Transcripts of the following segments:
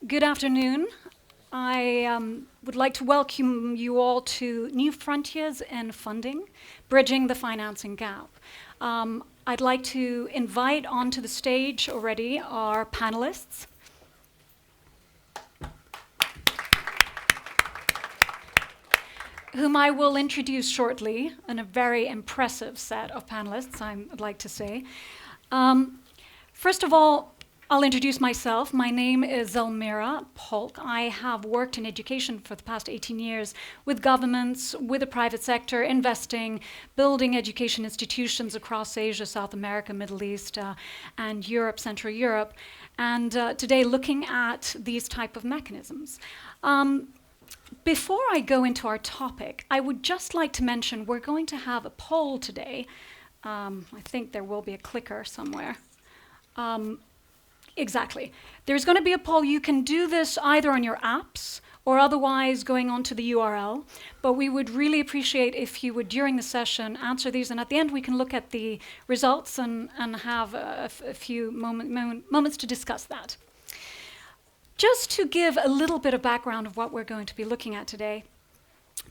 Good afternoon. I would like to welcome you all to New Frontiers in Funding, Bridging the Financing Gap. I'd like to invite onto the stage already our panelists. Whom I will introduce shortly, and a very impressive set of panelists, I'd like to say. First of all, I'll introduce myself. My name is Zelmira Polk. I have worked in education for the past 18 years with governments, with the private sector, investing, building education institutions across Asia, South America, Middle East, and Europe, Central Europe, and today looking at these type of mechanisms. Before I go into our topic, I would just like to mention we're going to have a poll today. I think there will be a clicker somewhere. Exactly. There's going to be a poll. You can do this either on your apps or otherwise going onto the URL. But we would really appreciate if you would, during the session, answer these. And at the end, we can look at the results and have a few moments to discuss that. Just to give a little bit of background of what we're going to be looking at today,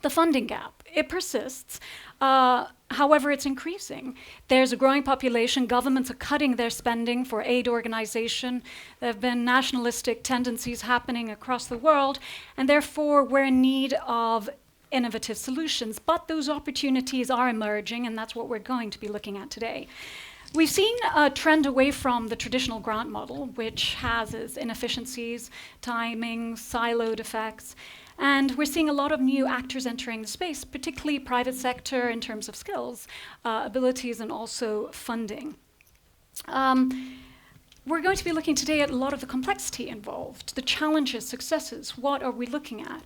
the funding gap, it persists. However, it's increasing. There's a growing population. Governments are cutting their spending for aid organization. There have been nationalistic tendencies happening across the world, and therefore we're in need of innovative solutions. But those opportunities are emerging, and that's what we're going to be looking at today. We've seen a trend away from the traditional grant model, which has its inefficiencies, timing, siloed effects. And we're seeing a lot of new actors entering the space, particularly private sector in terms of skills, abilities, and also funding. We're going to be looking today at a lot of the complexity involved, the challenges, successes. What are we looking at?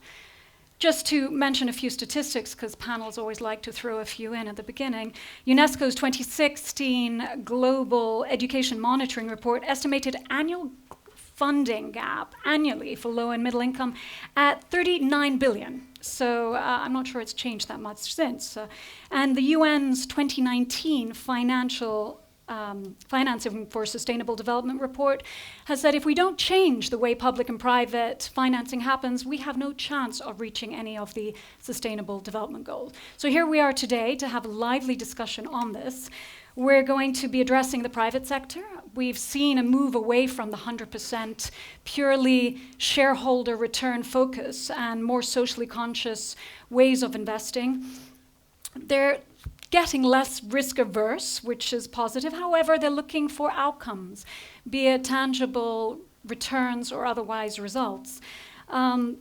Just to mention a few statistics, because panels always like to throw a few in at the beginning, UNESCO's 2016 Global Education Monitoring Report estimated annual funding gap annually for low and middle income at 39 billion. So I'm not sure it's changed that much since. And the UN's 2019 Financing for Sustainable Development report has said if we don't change the way public and private financing happens, we have no chance of reaching any of the Sustainable Development Goals. So here we are today to have a lively discussion on this. We're going to be addressing the private sector. We've seen a move away from the 100% purely shareholder return focus and more socially conscious ways of investing. They're getting less risk averse, which is positive. However, they're looking for outcomes, be it tangible returns or otherwise results. Today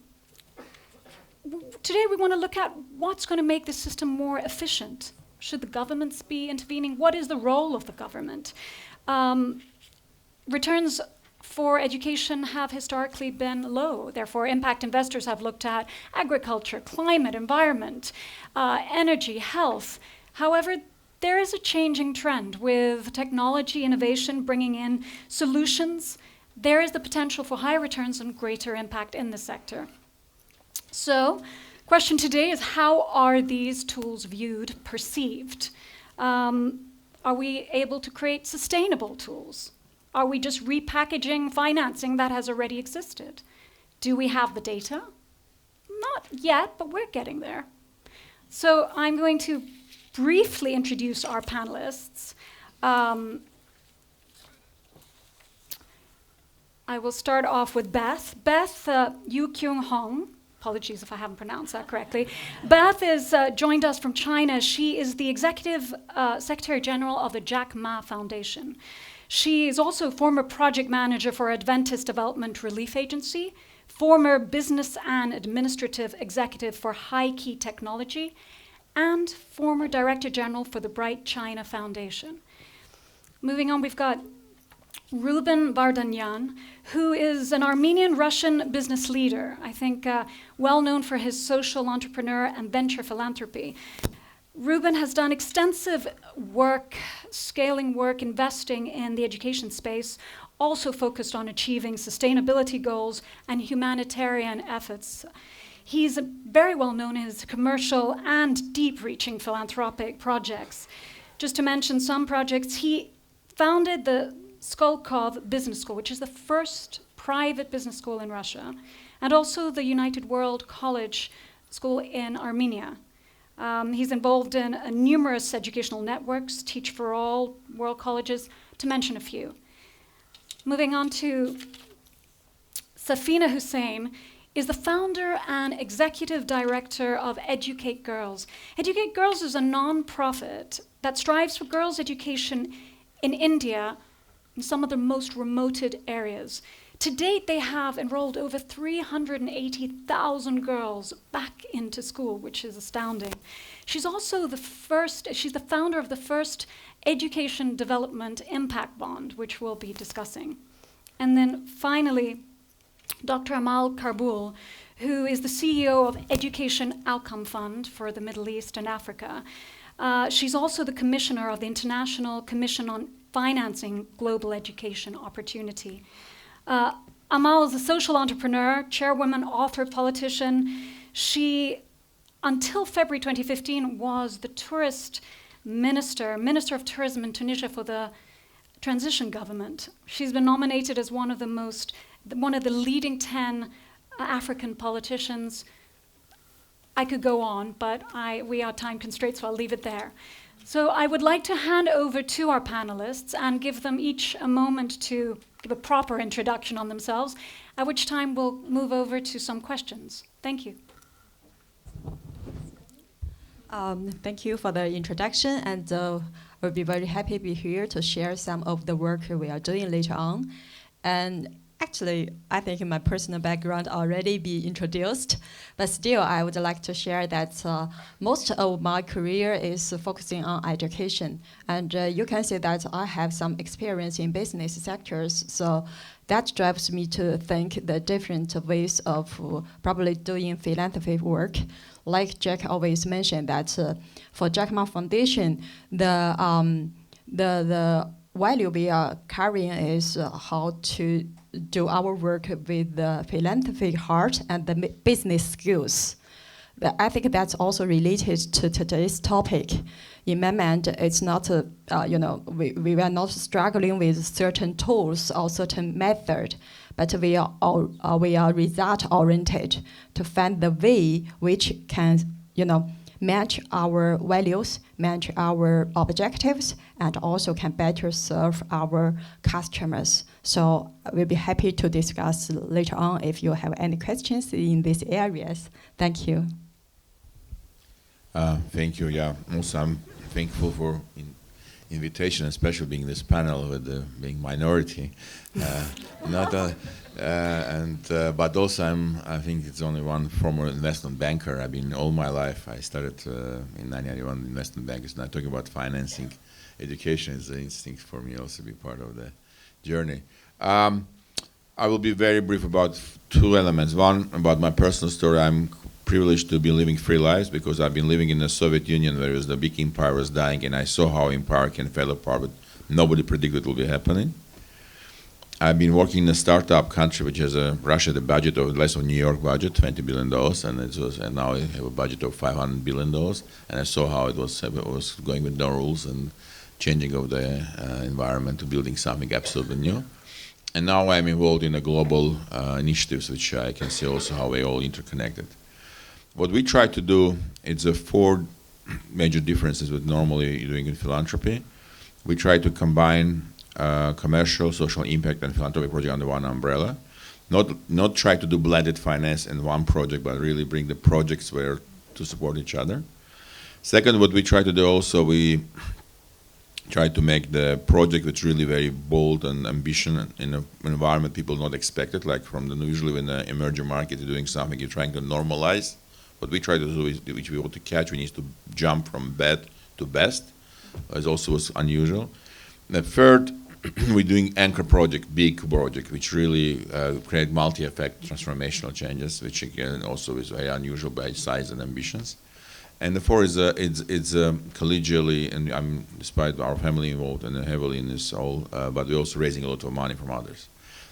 we want to look at what's going to make the system more efficient. Should the governments be intervening? What is the role of the government? Returns for education have historically been low. Therefore, impact investors have looked at agriculture, climate, environment, energy, health. However, there is a changing trend with technology innovation bringing in solutions. There is the potential for higher returns and greater impact in the sector. So, question today is how are these tools viewed, perceived? Are we able to create sustainable tools? Are we just repackaging financing that has already existed? Do we have the data? Not yet, but we're getting there. So I'm going to briefly introduce our panelists. I will start off with Beth. Beth Yu Kyung Hong. Apologies if I haven't pronounced that correctly. Beth is joined us from China. She is the Executive Secretary General of the Jack Ma Foundation. She is also former project manager for Adventist Development Relief Agency, former business and administrative executive for High Key Technology, and former Director General for the Bright China Foundation. Moving on, we've got Ruben Vardanyan, who is an Armenian-Russian business leader, I think well known for his social entrepreneur and venture philanthropy. Ruben has done extensive work, scaling work, investing in the education space, also focused on achieving sustainability goals and humanitarian efforts. He's very well known in his commercial and deep-reaching philanthropic projects. Just to mention some projects, he founded the Skolkov Business School, which is the first private business school in Russia, and also the United World College School in Armenia. He's involved in numerous educational networks, Teach for All, World Colleges, to mention a few. Moving on to Safina Hussain, is the founder and executive director of Educate Girls. Educate Girls is a non-profit that strives for girls' education in India in some of the most remoted areas. To date, they have enrolled over 380,000 girls back into school, which is astounding. She's also the founder of the first Education Development Impact Bond, which we'll be discussing. And then finally, Dr. Amal Karbul, who is the CEO of Education Outcome Fund for the Middle East and Africa. She's also the commissioner of the International Commission on Financing Global Education Opportunity. Amal is a social entrepreneur, chairwoman, author, politician. She, until February 2015, was the Minister of Tourism in Tunisia for the transition government. She's been nominated as one of the leading 10 African politicians. I could go on, but we are time constraints, so I'll leave it there. So I would like to hand over to our panelists and give them each a moment to give a proper introduction on themselves, at which time we'll move over to some questions. Thank you. Thank you for the introduction, and we'll be very happy to be here to share some of the work we are doing later on. And actually, I think my personal background already be introduced, but still I would like to share that most of my career is focusing on education. And you can see that I have some experience in business sectors, so that drives me to think the different ways of probably doing philanthropy work. Like Jack always mentioned that for Jack Ma Foundation, the value we are carrying is how to do our work with the philanthropic heart and the business skills. I think that's also related to today's topic. In my mind, it's not, we are not struggling with certain tools or certain method, but we are result-oriented to find the way which can, match our values, match our objectives, and also can better serve our customers. So we'll be happy to discuss later on if you have any questions in these areas. Thank you. Thank you. Yeah, also I'm thankful for invitation, especially being this panel with being minority. But also I think it's only one former investment banker. I've been all my life. I started in 1991 investment bankers. Now talking about financing, education is an instinct for me also to be part of the journey. I will be very brief about two elements. One, about my personal story. I'm privileged to be living free lives because I've been living in the Soviet Union where the big empire was dying, and I saw how empire can fall apart, but nobody predicted what will be happening. I've been working in a startup country which has Russia the budget of less of New York budget, $20 billion, and now we have a budget of $500 billion. And I saw how it was going with no rules and changing of the environment to building something absolutely new. And now I'm involved in a global initiatives, which I can see also how we all interconnected. What we try to do, it's four major differences with normally doing in philanthropy. We try to combine commercial, social impact, and philanthropic project under one umbrella. Not try to do blended finance in one project, but really bring the projects where to support each other. Second, what we try to do also, we try to make the project which really very bold and ambition in an environment people not expected, like usually when the emerging market is doing something, you're trying to normalize. What we try to do is, which we want to catch, we need to jump from bad to best. It also was unusual. The third, we're doing anchor project, big project, which really create multi-effect transformational changes, which again also is very unusual by size and ambitions. And the fourth is it's collegially, and I'm despite our family involved and heavily in this all, but we're also raising a lot of money from others.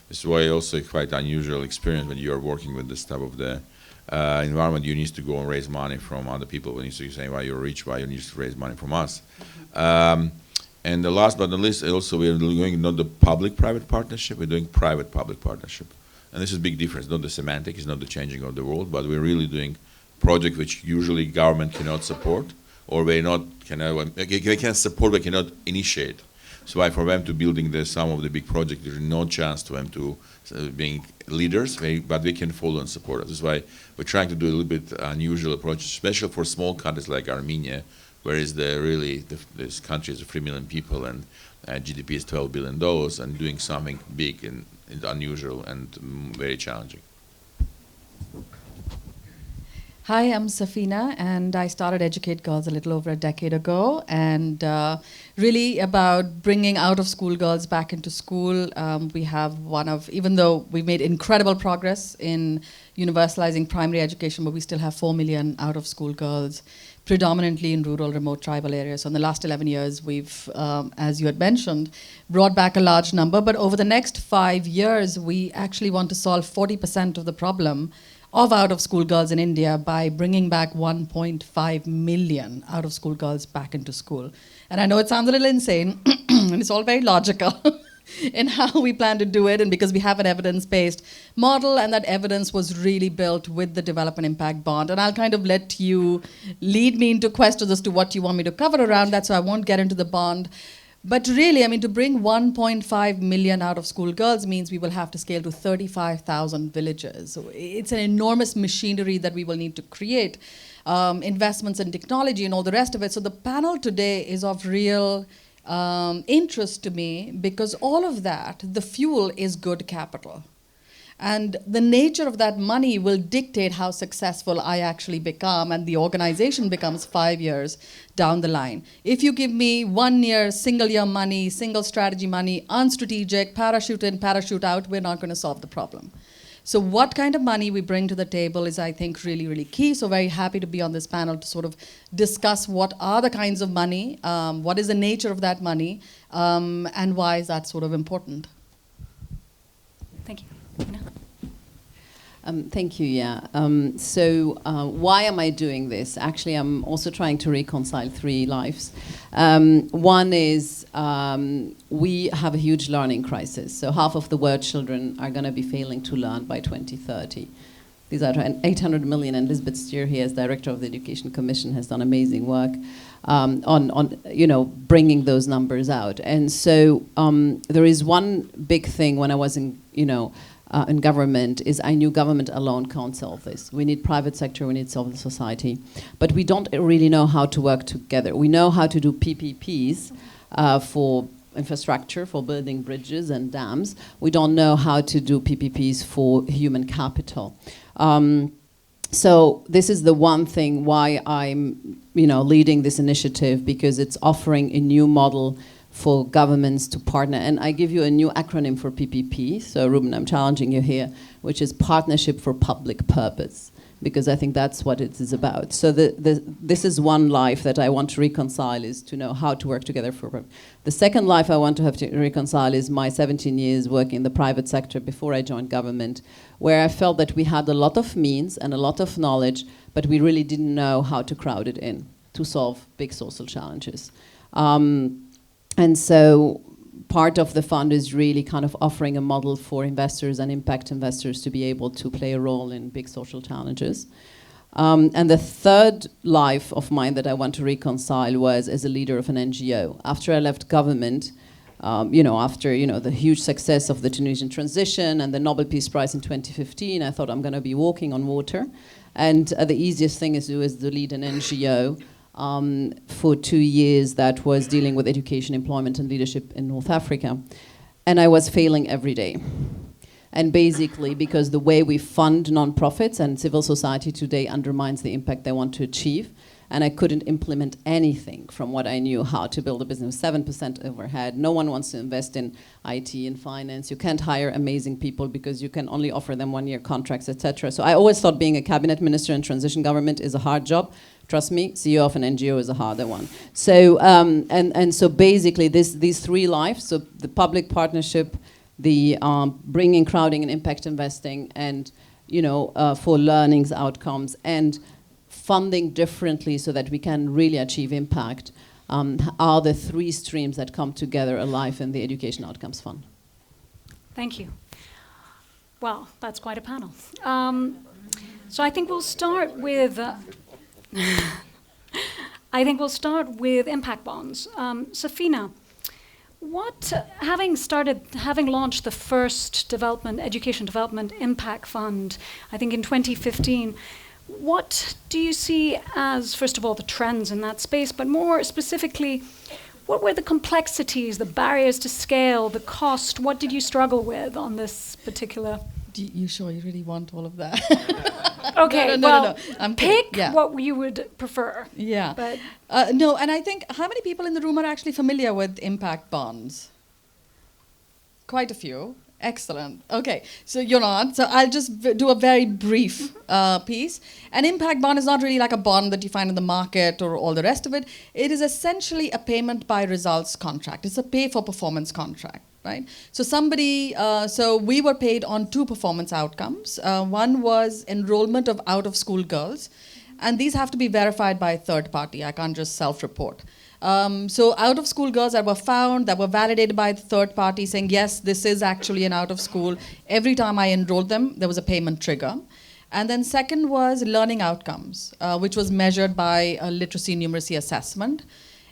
This is why also quite unusual experience when you are working with this type of the environment. You need to go and raise money from other people. When you say, why you're rich, why you need to raise money from us. And the last but not least, also we are doing not the public-private partnership, we're doing private-public partnership. And this is a big difference, not the semantic, it's not the changing of the world, but we're really doing projects which usually government cannot support, or they can support but cannot initiate. So why for them to building some of the big projects, there's no chance to them to being leaders, but they can follow and support us. That's why we're trying to do a little bit unusual approach, especially for small countries like Armenia, whereas this country is 3 million people and GDP is $12 billion, and doing something big and unusual and very challenging. Hi, I'm Safina, and I started Educate Girls a little over a decade ago, and really about bringing out-of-school girls back into school. We have even though we made incredible progress in universalizing primary education, but we still have 4 million out-of-school girls, predominantly in rural, remote tribal areas. So in the last 11 years, we've, as you had mentioned, brought back a large number, but over the next 5 years, we actually want to solve 40% of the problem of out-of-school girls in India by bringing back 1.5 million out-of-school girls back into school. And I know it sounds a little insane, and it's all very logical in how we plan to do it, and because we have an evidence-based model, and that evidence was really built with the Development Impact Bond. And I'll kind of let you lead me into questions as to what you want me to cover around that, so I won't get into the bond. But really, I mean, to bring 1.5 million out-of-school girls means we will have to scale to 35,000 villages. So it's an enormous machinery that we will need to create, investments in technology and all the rest of it. So the panel today is of real interest to me because all of that, the fuel is good capital. And the nature of that money will dictate how successful I actually become and the organization becomes 5 years down the line. If you give me 1 year, single year money, single strategy money, unstrategic, parachute in, parachute out, we're not going to solve the problem. So what kind of money we bring to the table is, I think, really, really key. So very happy to be on this panel to sort of discuss what are the kinds of money, what is the nature of that money, and why is that sort of important. Thank you. Thank you, yeah. Why am I doing this? Actually, I'm also trying to reconcile 3 lives. One is we have a huge learning crisis. So half of the world children are going to be failing to learn by 2030. These are 800 million, and Elizabeth Steer here, as director of the Education Commission, has done amazing work on bringing those numbers out. And so there is one big thing when I was in government is I knew government alone can't solve this. We need private sector, we need civil society, but we don't really know how to work together. We know how to do PPPs for infrastructure, for building bridges and dams. We don't know how to do PPPs for human capital. So this is the one thing why I'm leading this initiative, because it's offering a new model for governments to partner. And I give you a new acronym for PPP. So Ruben, I'm challenging you here, which is Partnership for Public Purpose, because I think that's what it is about. So this is one life that I want to reconcile, is to know how to work together for. The second life I want to have to reconcile is my 17 years working in the private sector before I joined government, where I felt that we had a lot of means and a lot of knowledge, but we really didn't know how to crowd it in to solve big social challenges. And so part of the fund is really kind of offering a model for investors and impact investors to be able to play a role in big social challenges. And the third life of mine that I want to reconcile was as a leader of an NGO. After I left government, after the huge success of the Tunisian transition and the Nobel Peace Prize in 2015, I thought I'm going to be walking on water. And the easiest thing is to lead an NGO. For 2 years that was dealing with education, employment, and leadership in North Africa. And I was failing every day. And basically, because the way we fund nonprofits and civil society today undermines the impact they want to achieve, and I couldn't implement anything from what I knew how to build a business. 7% overhead. No one wants to invest in IT and finance. You can't hire amazing people because you can only offer them 1-year contracts, etc. So I always thought being a cabinet minister in transition government is a hard job. Trust me, CEO of an NGO is a harder one. So and so basically these 3 lives, so the public partnership, the bringing crowding and impact investing, and for learnings outcomes, and funding differently so that we can really achieve impact, are the three streams that come together alive in the Education Outcomes Fund. Thank you. Well, that's quite a panel. So I think we'll start with. I think we'll start with impact bonds. Safina, having launched the first education development impact fund, I think in 2015, what do you see as, first of all, the trends in that space, but more specifically, what were the complexities, the barriers to scale, the cost? What did you struggle with on this particular? You sure you really want all of that? Okay, no. I'm kidding. Pick what you would prefer. Yeah. But no, and I think, how many people in the room are actually familiar with impact bonds? Quite a few. Excellent. Okay, so you're not. So I'll just do a very brief piece. An impact bond is not really like a bond that you find in the market or all the rest of it. It is essentially a payment by results contract. It's a pay for performance contract. Right? So so we were paid on two performance outcomes. One was enrollment of out-of-school girls, and these have to be verified by a third party. I can't just self-report. So out-of-school girls that were found, that were validated by the third party saying, yes, this is actually an out-of-school. Every time I enrolled them, there was a payment trigger. And then second was learning outcomes, which was measured by a literacy numeracy assessment.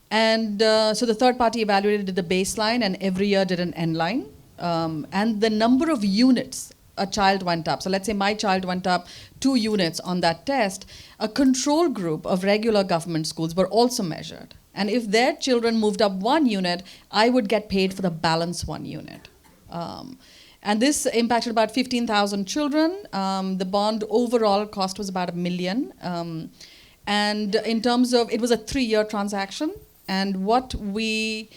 And so the third party evaluated the baseline and every year did an end line. And the number of units a child went up. So let's say my child went up 2 units on that test. A control group of regular government schools were also measured. And if their children moved up 1 unit, I would get paid for the balance 1 unit. And this impacted about 15,000 children. The bond overall cost was about $1 million. And in terms of, it was a 3-year transaction. And what the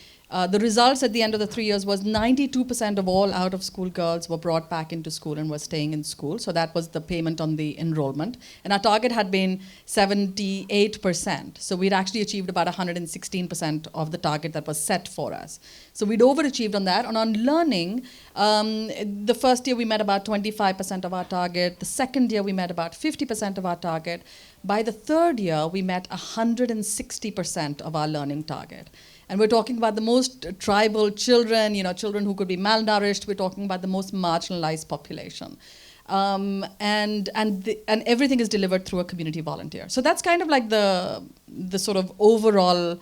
results at the end of the 3 years was 92% of all out-of-school girls were brought back into school and were staying in school. So that was the payment on the enrollment. And our target had been 78%. So we'd actually achieved about 116% of the target that was set for us. So we'd overachieved on that. And on learning, the first year we met about 25% of our target. The second year we met about 50% of our target. By the third year, we met 160% of our learning target. And we're talking about the most tribal children, children who could be malnourished. We're talking about the most marginalized population. And everything is delivered through a community volunteer. So that's kind of like the sort of overall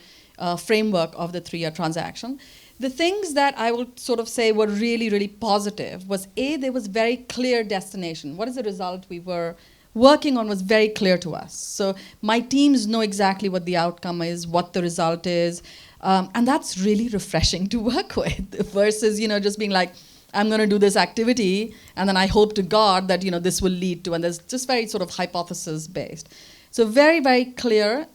framework of the 3-year transaction. The things that I will sort of say were really, really positive was, there was very clear destination. What is the result we were working on was very clear to us. So my teams know exactly what the outcome is, what the result is, and that's really refreshing to work with versus, just being like, I'm going to do this activity, and then I hope to God that, this will lead to, and there's just very sort of hypothesis-based. So very, very clear,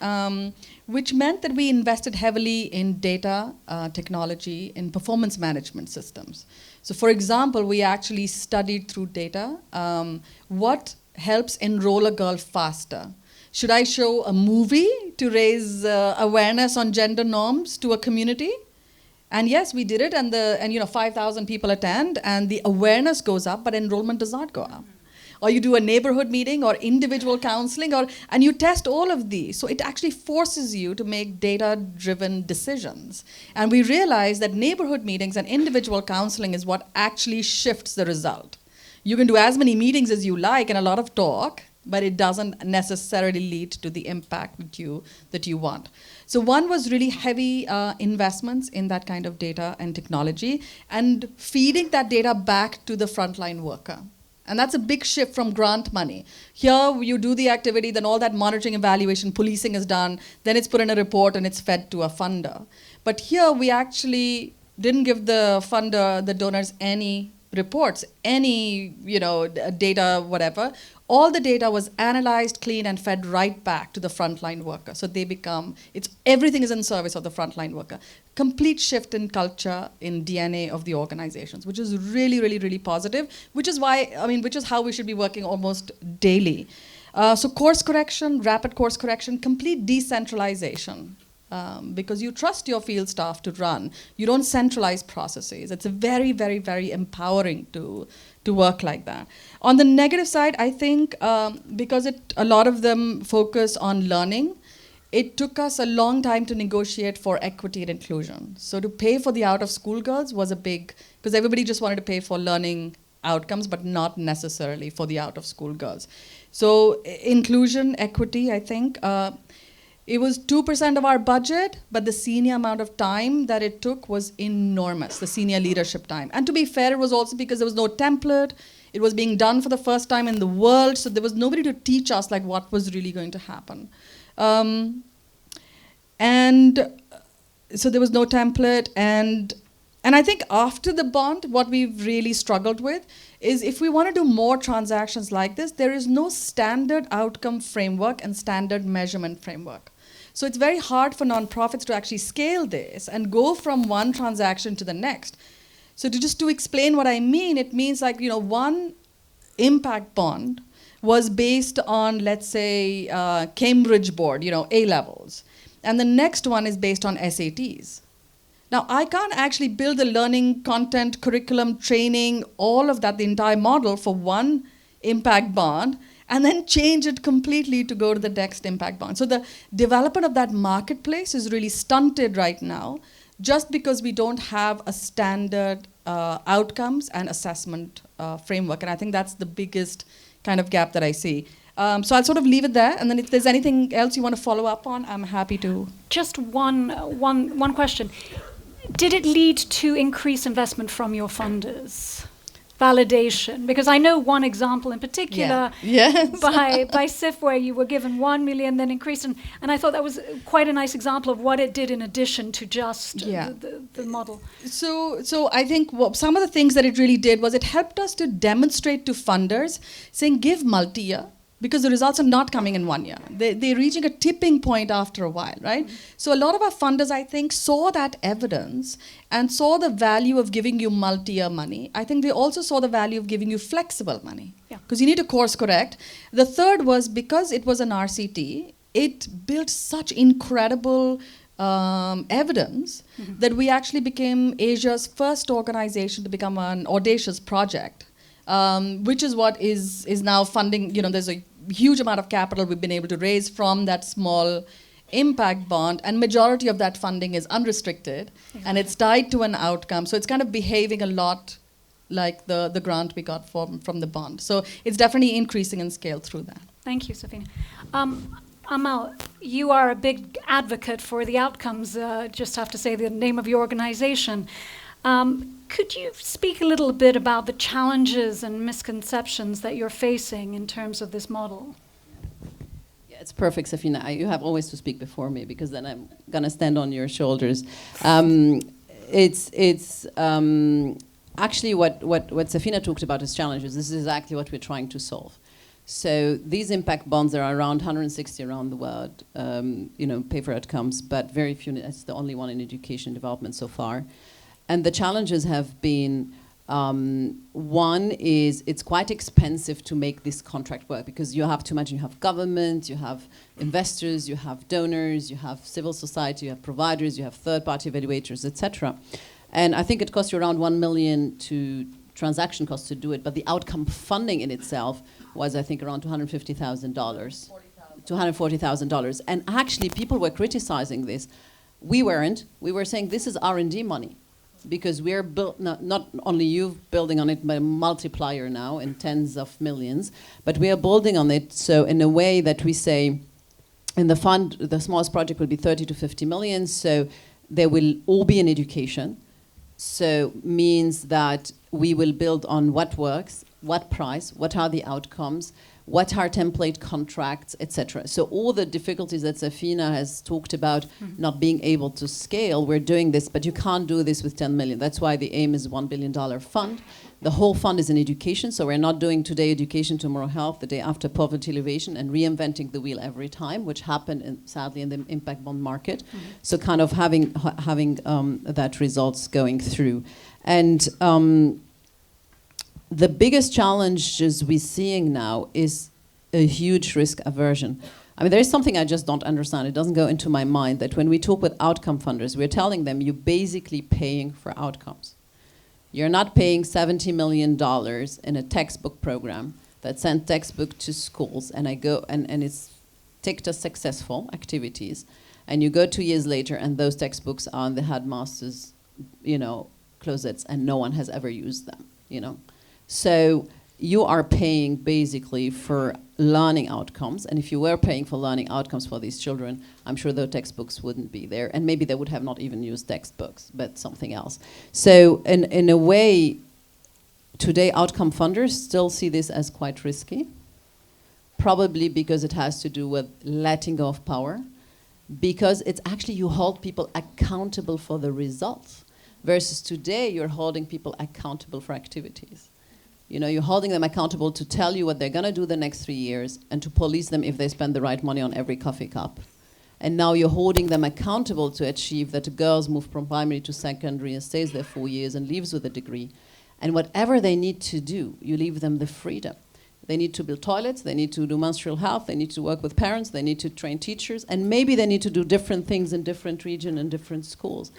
which meant that we invested heavily in data, technology, in performance management systems. So for example, we actually studied through data what helps enroll a girl faster. Should I show a movie to raise awareness on gender norms to a community? And yes, we did it, and 5,000 people attend, and the awareness goes up, but enrollment does not go up. Or you do a neighborhood meeting or individual counseling, and you test all of these. So it actually forces you to make data-driven decisions. And we realized that neighborhood meetings and individual counseling is what actually shifts the result. You can do as many meetings as you like and a lot of talk, but it doesn't necessarily lead to the impact that you want. So one was really heavy investments in that kind of data and technology and feeding that data back to the frontline worker. And that's a big shift from grant money. Here you do the activity, then all that monitoring, evaluation, policing is done, then it's put in a report and it's fed to a funder. But here we actually didn't give the funder, the donors, any reports, any data, whatever. All the data was analyzed, cleaned, and fed right back to the frontline worker. So they everything is in service of the frontline worker. Complete shift in culture, in DNA of the organizations, which is really, really, really positive, which is how we should be working almost daily. So course correction, rapid course correction, complete decentralization. Because you trust your field staff to run. You don't centralize processes. It's a very, very, very empowering to work like that. On the negative side, I think because a lot of them focus on learning, it took us a long time to negotiate for equity and inclusion. So to pay for the out-of-school girls was a big, because everybody just wanted to pay for learning outcomes, but not necessarily for the out-of-school girls. So inclusion, equity, I think, it was 2% of our budget, but the senior amount of time that it took was enormous, the senior leadership time. And to be fair, it was also because there was no template. It was being done for the first time in the world, so there was nobody to teach us like what was really going to happen. And so there was no template, and I think after the bond, what we've really struggled with is if we want to do more transactions like this, there is no standard outcome framework and standard measurement framework. So it's very hard for nonprofits to actually scale this and go from one transaction to the next. So to explain what I mean, it means like, one impact bond was based on, let's say, Cambridge board, A levels. And the next one is based on SATs. Now, I can't actually build the learning content, curriculum, training, all of that, the entire model for one impact bond, and then change it completely to go to the next impact bond. So the development of that marketplace is really stunted right now, just because we don't have a standard outcomes and assessment framework. And I think that's the biggest kind of gap that I see. So I'll sort of leave it there, and then if there's anything else you want to follow up on, I'm happy to. Just one question. Did it lead to increased investment from your funders? Validation? Because I know one example in particular by SIF where you were given 1 million, then increased, and I thought that was quite a nice example of what it did in addition to just the model. So I think some of the things that it really did was it helped us to demonstrate to funders, saying give multi-year, because the results are not coming in 1 year. They're reaching a tipping point after a while, right? Mm-hmm. So a lot of our funders, I think, saw that evidence and saw the value of giving you multi-year money. I think they also saw the value of giving you flexible money, because you need to course correct. The third was because it was an RCT, it built such incredible evidence that we actually became Asia's first organization to become an audacious project. Which is what is now funding, there's a huge amount of capital we've been able to raise from that small impact bond, and majority of that funding is unrestricted, and it's tied to an outcome. So it's kind of behaving a lot like the grant we got from the bond. So it's definitely increasing in scale through that. Thank you, Safina. Amal, you are a big advocate for the outcomes. Just have to say the name of your organization. Could you speak a little bit about the challenges and misconceptions that you're facing in terms of this model? Yeah, it's perfect, Safina. You have always to speak before me, because then I'm going to stand on your shoulders. It's actually what Safina talked about as challenges. This is exactly what we're trying to solve. So these impact bonds, there are around 160 around the world, pay for outcomes, but very few. It's the only one in education development so far. And the challenges have been, one is it's quite expensive to make this contract work, because you have to imagine you have government, you have investors, you have donors, you have civil society, you have providers, you have third-party evaluators, etc. And I think it costs you around 1 million to transaction costs to do it, but the outcome funding in itself was, I think, around $250,000. $240,000. And actually, people were criticizing this. We weren't. We were saying this is R&D money, because we're not only you building on it, but a multiplier now in tens of millions, but we are building on it. So in a way that we say, in the fund, the smallest project will be 30 to 50 million. So they will all be in education. So means that we will build on what works, what price, what are the outcomes, what are template contracts, etc. So all the difficulties that Safina has talked about, not being able to scale, we're doing this, but you can't do this with 10 million. That's why the aim is $1 billion fund. The whole fund is in education, so we're not doing today education, tomorrow health, the day after poverty alleviation, and reinventing the wheel every time, which happened, sadly, in the impact bond market. So kind of having that results going through. And the biggest challenges we're seeing now is a huge risk aversion. I mean, there is something I just don't understand. It doesn't go into my mind that when we talk with outcome funders, we're telling them you're basically paying for outcomes. You're not paying $70 million in a textbook program that sent textbook to schools, and I go and it's ticked as successful activities, and you go 2 years later and those textbooks are in the headmaster's, closets, and no one has ever used them. So you are paying basically for learning outcomes, and if you were paying for learning outcomes for these children, I'm sure the textbooks wouldn't be there, and maybe they would have not even used textbooks, but something else. So in a way, today outcome funders still see this as quite risky, probably because it has to do with letting go of power, because it's actually you hold people accountable for the results, versus today you're holding people accountable for activities. You're holding them accountable to tell you what they're going to do the next 3 years and to police them if they spend the right money on every coffee cup. And now you're holding them accountable to achieve that girls move from primary to secondary and stays there 4 years and leaves with a degree. And whatever they need to do, you leave them the freedom. They need to build toilets, they need to do menstrual health, they need to work with parents, they need to train teachers, and maybe they need to do different things in different regions and different schools.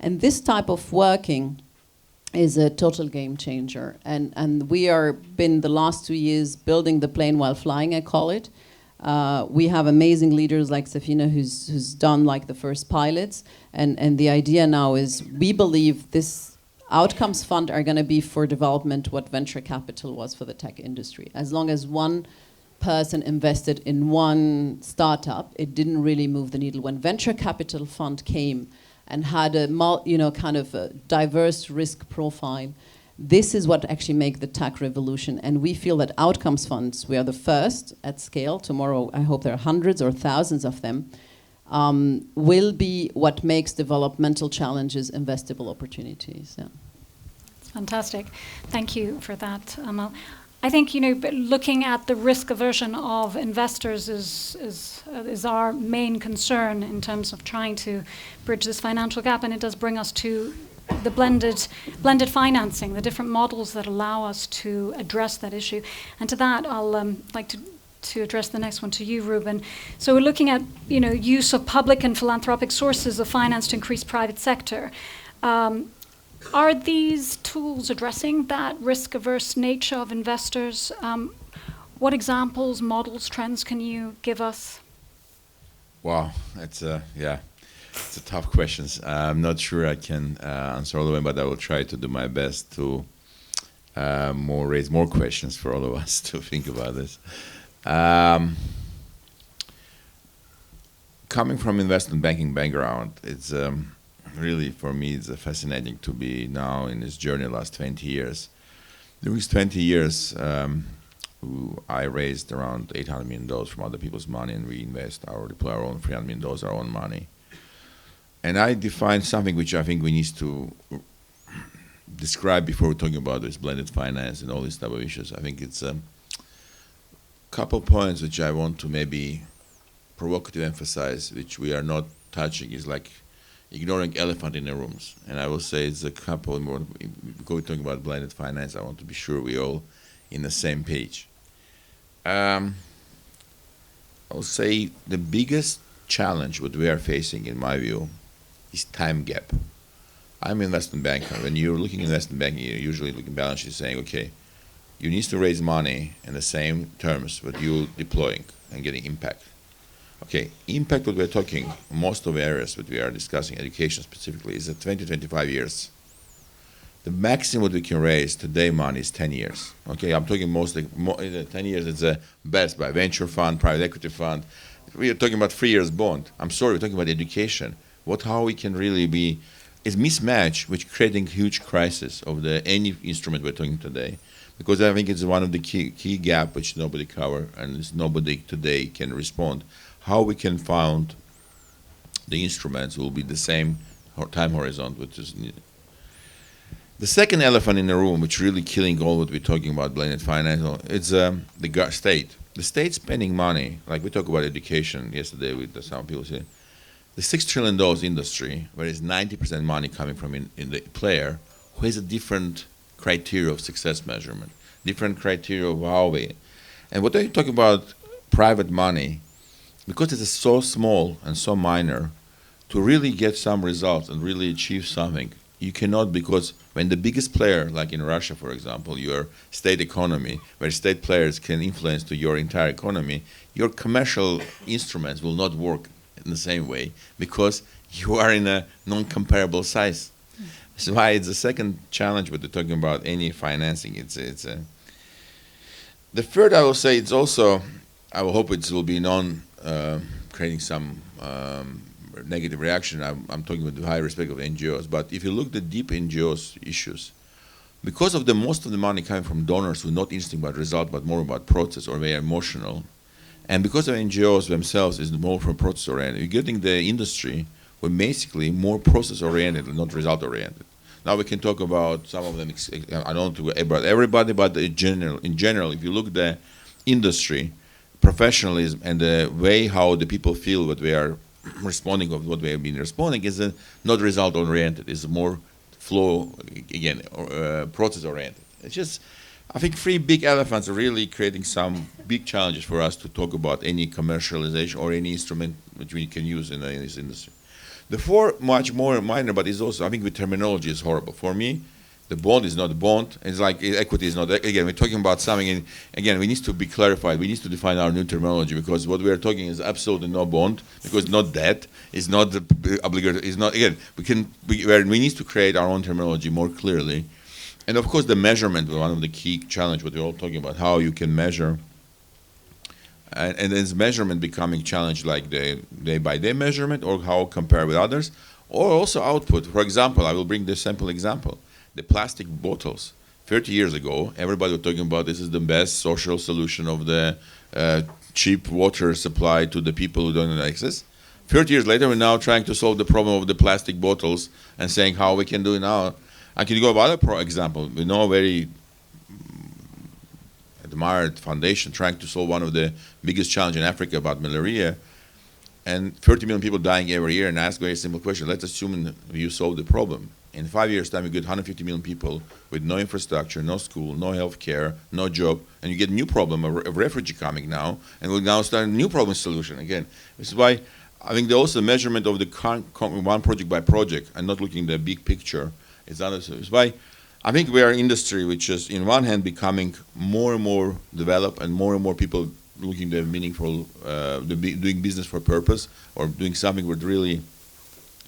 And this type of working is a total game changer. And we are been the last 2 years building the plane while flying, I call it. We have amazing leaders like Safina who's done like the first pilots. And the idea now is we believe this outcomes fund are going to be for development what venture capital was for the tech industry. As long as one person invested in one startup, it didn't really move the needle. When venture capital fund came and had a kind of a diverse risk profile, this is what actually make the tech revolution. And we feel that outcomes funds, we are the first at scale. Tomorrow, I hope there are hundreds or thousands of them, will be what makes developmental challenges investable opportunities. Yeah. It's fantastic. Thank you for that, Amal. I think looking at the risk aversion of investors is our main concern in terms of trying to bridge this financial gap, and it does bring us to the blended financing, the different models that allow us to address that issue. And to that, I'll like to address the next one to you, Ruben. So we're looking at use of public and philanthropic sources of finance to increase private sector. Are these tools addressing that risk-averse nature of investors? What examples, models, trends can you give us? Wow, it's a tough questions. I'm not sure I can answer all of them, but I will try to do my best to raise more questions for all of us to think about this. Coming from investment banking background, it's really, for me, it's fascinating to be now in this journey the last 20 years. During these 20 years, I raised around $800 million from other people's money, and we deploy our own $300 million, our own money. And I defined something which I think we need to describe before we're talking about this blended finance and all these type of issues. I think it's a couple points which I want to maybe provocatively emphasize, which we are not touching, is like ignoring elephant in the rooms. And I will say it's a couple more, before we're talking about blended finance, I want to be sure we're all in the same page. I will say the biggest challenge what we are facing, in my view, is time gap. I'm an investment banker. When you're looking at investment banking, you're usually looking at balance sheet saying, okay, you need to raise money in the same terms what you're deploying and getting impact. Okay, impact what we're talking, most of the areas that we are discussing, education specifically, is at 20 to 25 years. The maximum what we can raise today money is 10 years. Okay, I'm talking mostly, 10 years it's a best by venture fund, private equity fund. We are talking about 3 years bond. I'm sorry, we're talking about education. How we can really be, is mismatch which creating huge crisis of any instrument we're talking today. Because I think it's one of the key gap which nobody cover and nobody today can respond. How we can find the instruments will be the same time horizon, which is needed. The second elephant in the room, which really killing all what we're talking about blended finance, it's the state. The state spending money, like we talked about education yesterday with some people say, the $6 trillion industry, where is 90% money coming from in the player, who has a different criteria of success measurement, different criteria of how we, and what are you talking about private money, because it is so small and so minor, to really get some results and really achieve something, you cannot, because when the biggest player, like in Russia, for example, your state economy, where state players can influence to your entire economy, your commercial instruments will not work in the same way because you are in a non-comparable size. That's why it's the second challenge when we're talking about any financing. The third, I will say, it's also, I will hope it will be creating some negative reaction. I'm talking with high respect of NGOs, but if you look at the deep NGOs issues, because of the most of the money coming from donors who are not interested about result, but more about process or very emotional, and because of NGOs themselves is more from process oriented, you're getting the industry who are basically more process oriented and not result oriented. Now we can talk about some of them. I don't want to go about everybody, but in general, if you look at the industry, professionalism, and the way how the people feel what they are responding of what we have been responding is not result oriented. It's more flow again, process oriented. It's just, I think, three big elephants are really creating some big challenges for us to talk about any commercialization or any instrument which we can use in this industry. The four much more minor, but is also, I think the terminology is horrible. For me, the bond is not a bond. It's like equity is not, again, we're talking about something, and again, we need to be clarified. We need to define our new terminology, because what we are talking is absolutely no bond, because not debt, it's not obligatory, it's not, again, we need to create our own terminology more clearly. And of course, the measurement, one of the key challenge, what we're all talking about, how you can measure. And is measurement becoming challenged, like the day-by-day measurement, or how compare with others, or also output. For example, I will bring this simple example. The plastic bottles. 30 years ago, everybody was talking about this is the best social solution of the cheap water supply to the people who don't have access. 30 years later, we're now trying to solve the problem of the plastic bottles and saying how we can do it now. I can go about another example. We know a very admired foundation trying to solve one of the biggest challenges in Africa about malaria, and 30 million people dying every year, and ask a very simple question. Let's assume you solve the problem. In 5 years' time, you get 150 million people with no infrastructure, no school, no health care, no job, and you get a new problem of refugee coming now, and we'll now start a new problem solution again. This is why I think also the measurement of the one project by project and not looking at the big picture is another. It's why I think we are an industry which is, in one hand, becoming more and more developed, and more people looking at meaningful, doing business for purpose, or doing something with really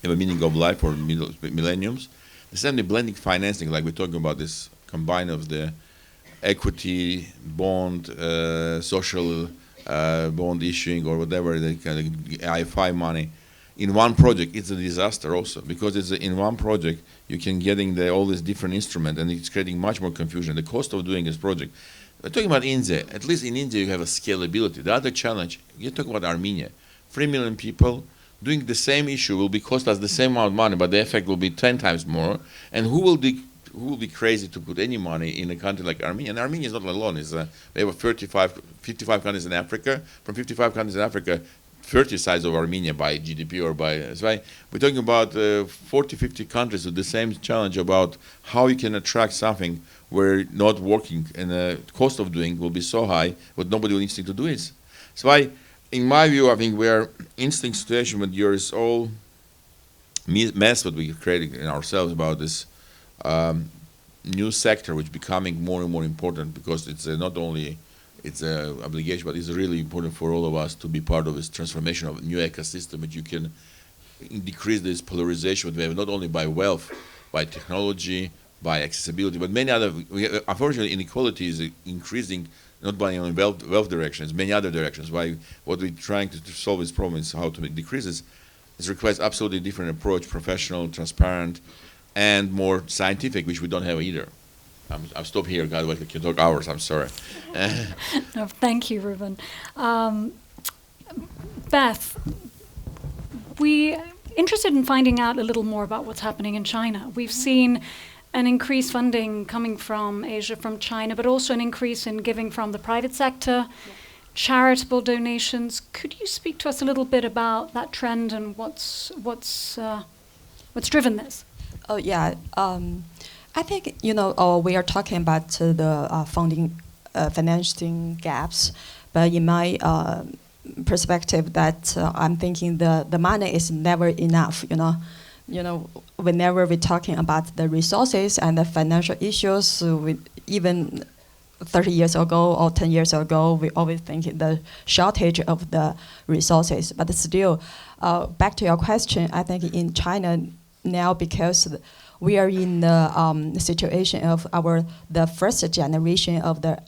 have a meaning of life for millenniums. The same, the blending financing, like we're talking about this combine of the equity, bond, social bond issuing, or whatever, the kind of IFI money. In one project, it's a disaster also, because it's in one project you can getting all these different instruments, and it's creating much more confusion. The cost of doing this project. We're talking about India. At least in India you have a scalability. The other challenge, you talk about Armenia, 3 million people doing the same issue will be cost us the same amount of money, but the effect will be 10 times more. And who will be crazy to put any money in a country like Armenia? And Armenia is not alone. They have 55 countries in Africa. From 55 countries in Africa, 30 size of Armenia by GDP or by, that's why we're talking about 40, 50 countries with the same challenge about how you can attract something where not working, and the cost of doing will be so high, but nobody will instinct to do it. So in my view, I think we are instinct situation when there is all mess that we created in ourselves about this new sector, which is becoming more and more important, because it's not only it's an obligation, but it's really important for all of us to be part of this transformation of a new ecosystem, that you can decrease this polarization that we have, not only by wealth, by technology, by accessibility, but many other. Unfortunately, inequality is increasing, not by only wealth directions, many other directions. Why what we're trying to solve this problem is how to decrease this. It requires absolutely different approach, professional, transparent, and more scientific, which we don't have either. I'll stop here. God, I can talk hours. I'm sorry. No, thank you, Ruben. Beth, we're interested in finding out a little more about what's happening in China. We've seen an increased funding coming from Asia, from China, but also an increase in giving from the private sector, charitable donations. Could you speak to us a little bit about that trend and what's driven this? Oh yeah, I think we are talking about the funding, financing gaps, but in my perspective, that I'm thinking the money is never enough. whenever we're talking about the resources and the financial issues, even 30 years ago or 10 years ago, we always think the shortage of the resources. But still, back to your question, I think in China now, because we are in the situation of the first generation of the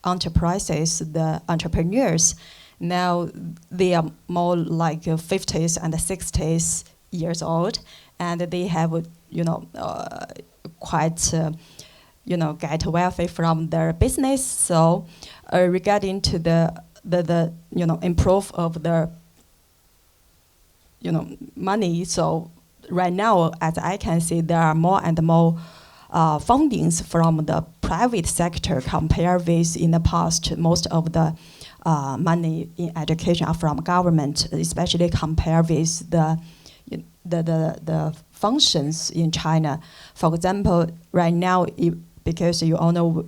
enterprises, the entrepreneurs, now they are more like 50s and 60s years old, and they have, quite, get wealthy from their business. So, regarding to the improve of the, money. So right now, as I can see, there are more and more fundings from the private sector compared with in the past. Most of the money in education are from government, especially compared with the functions in China. For example, right now, because you all know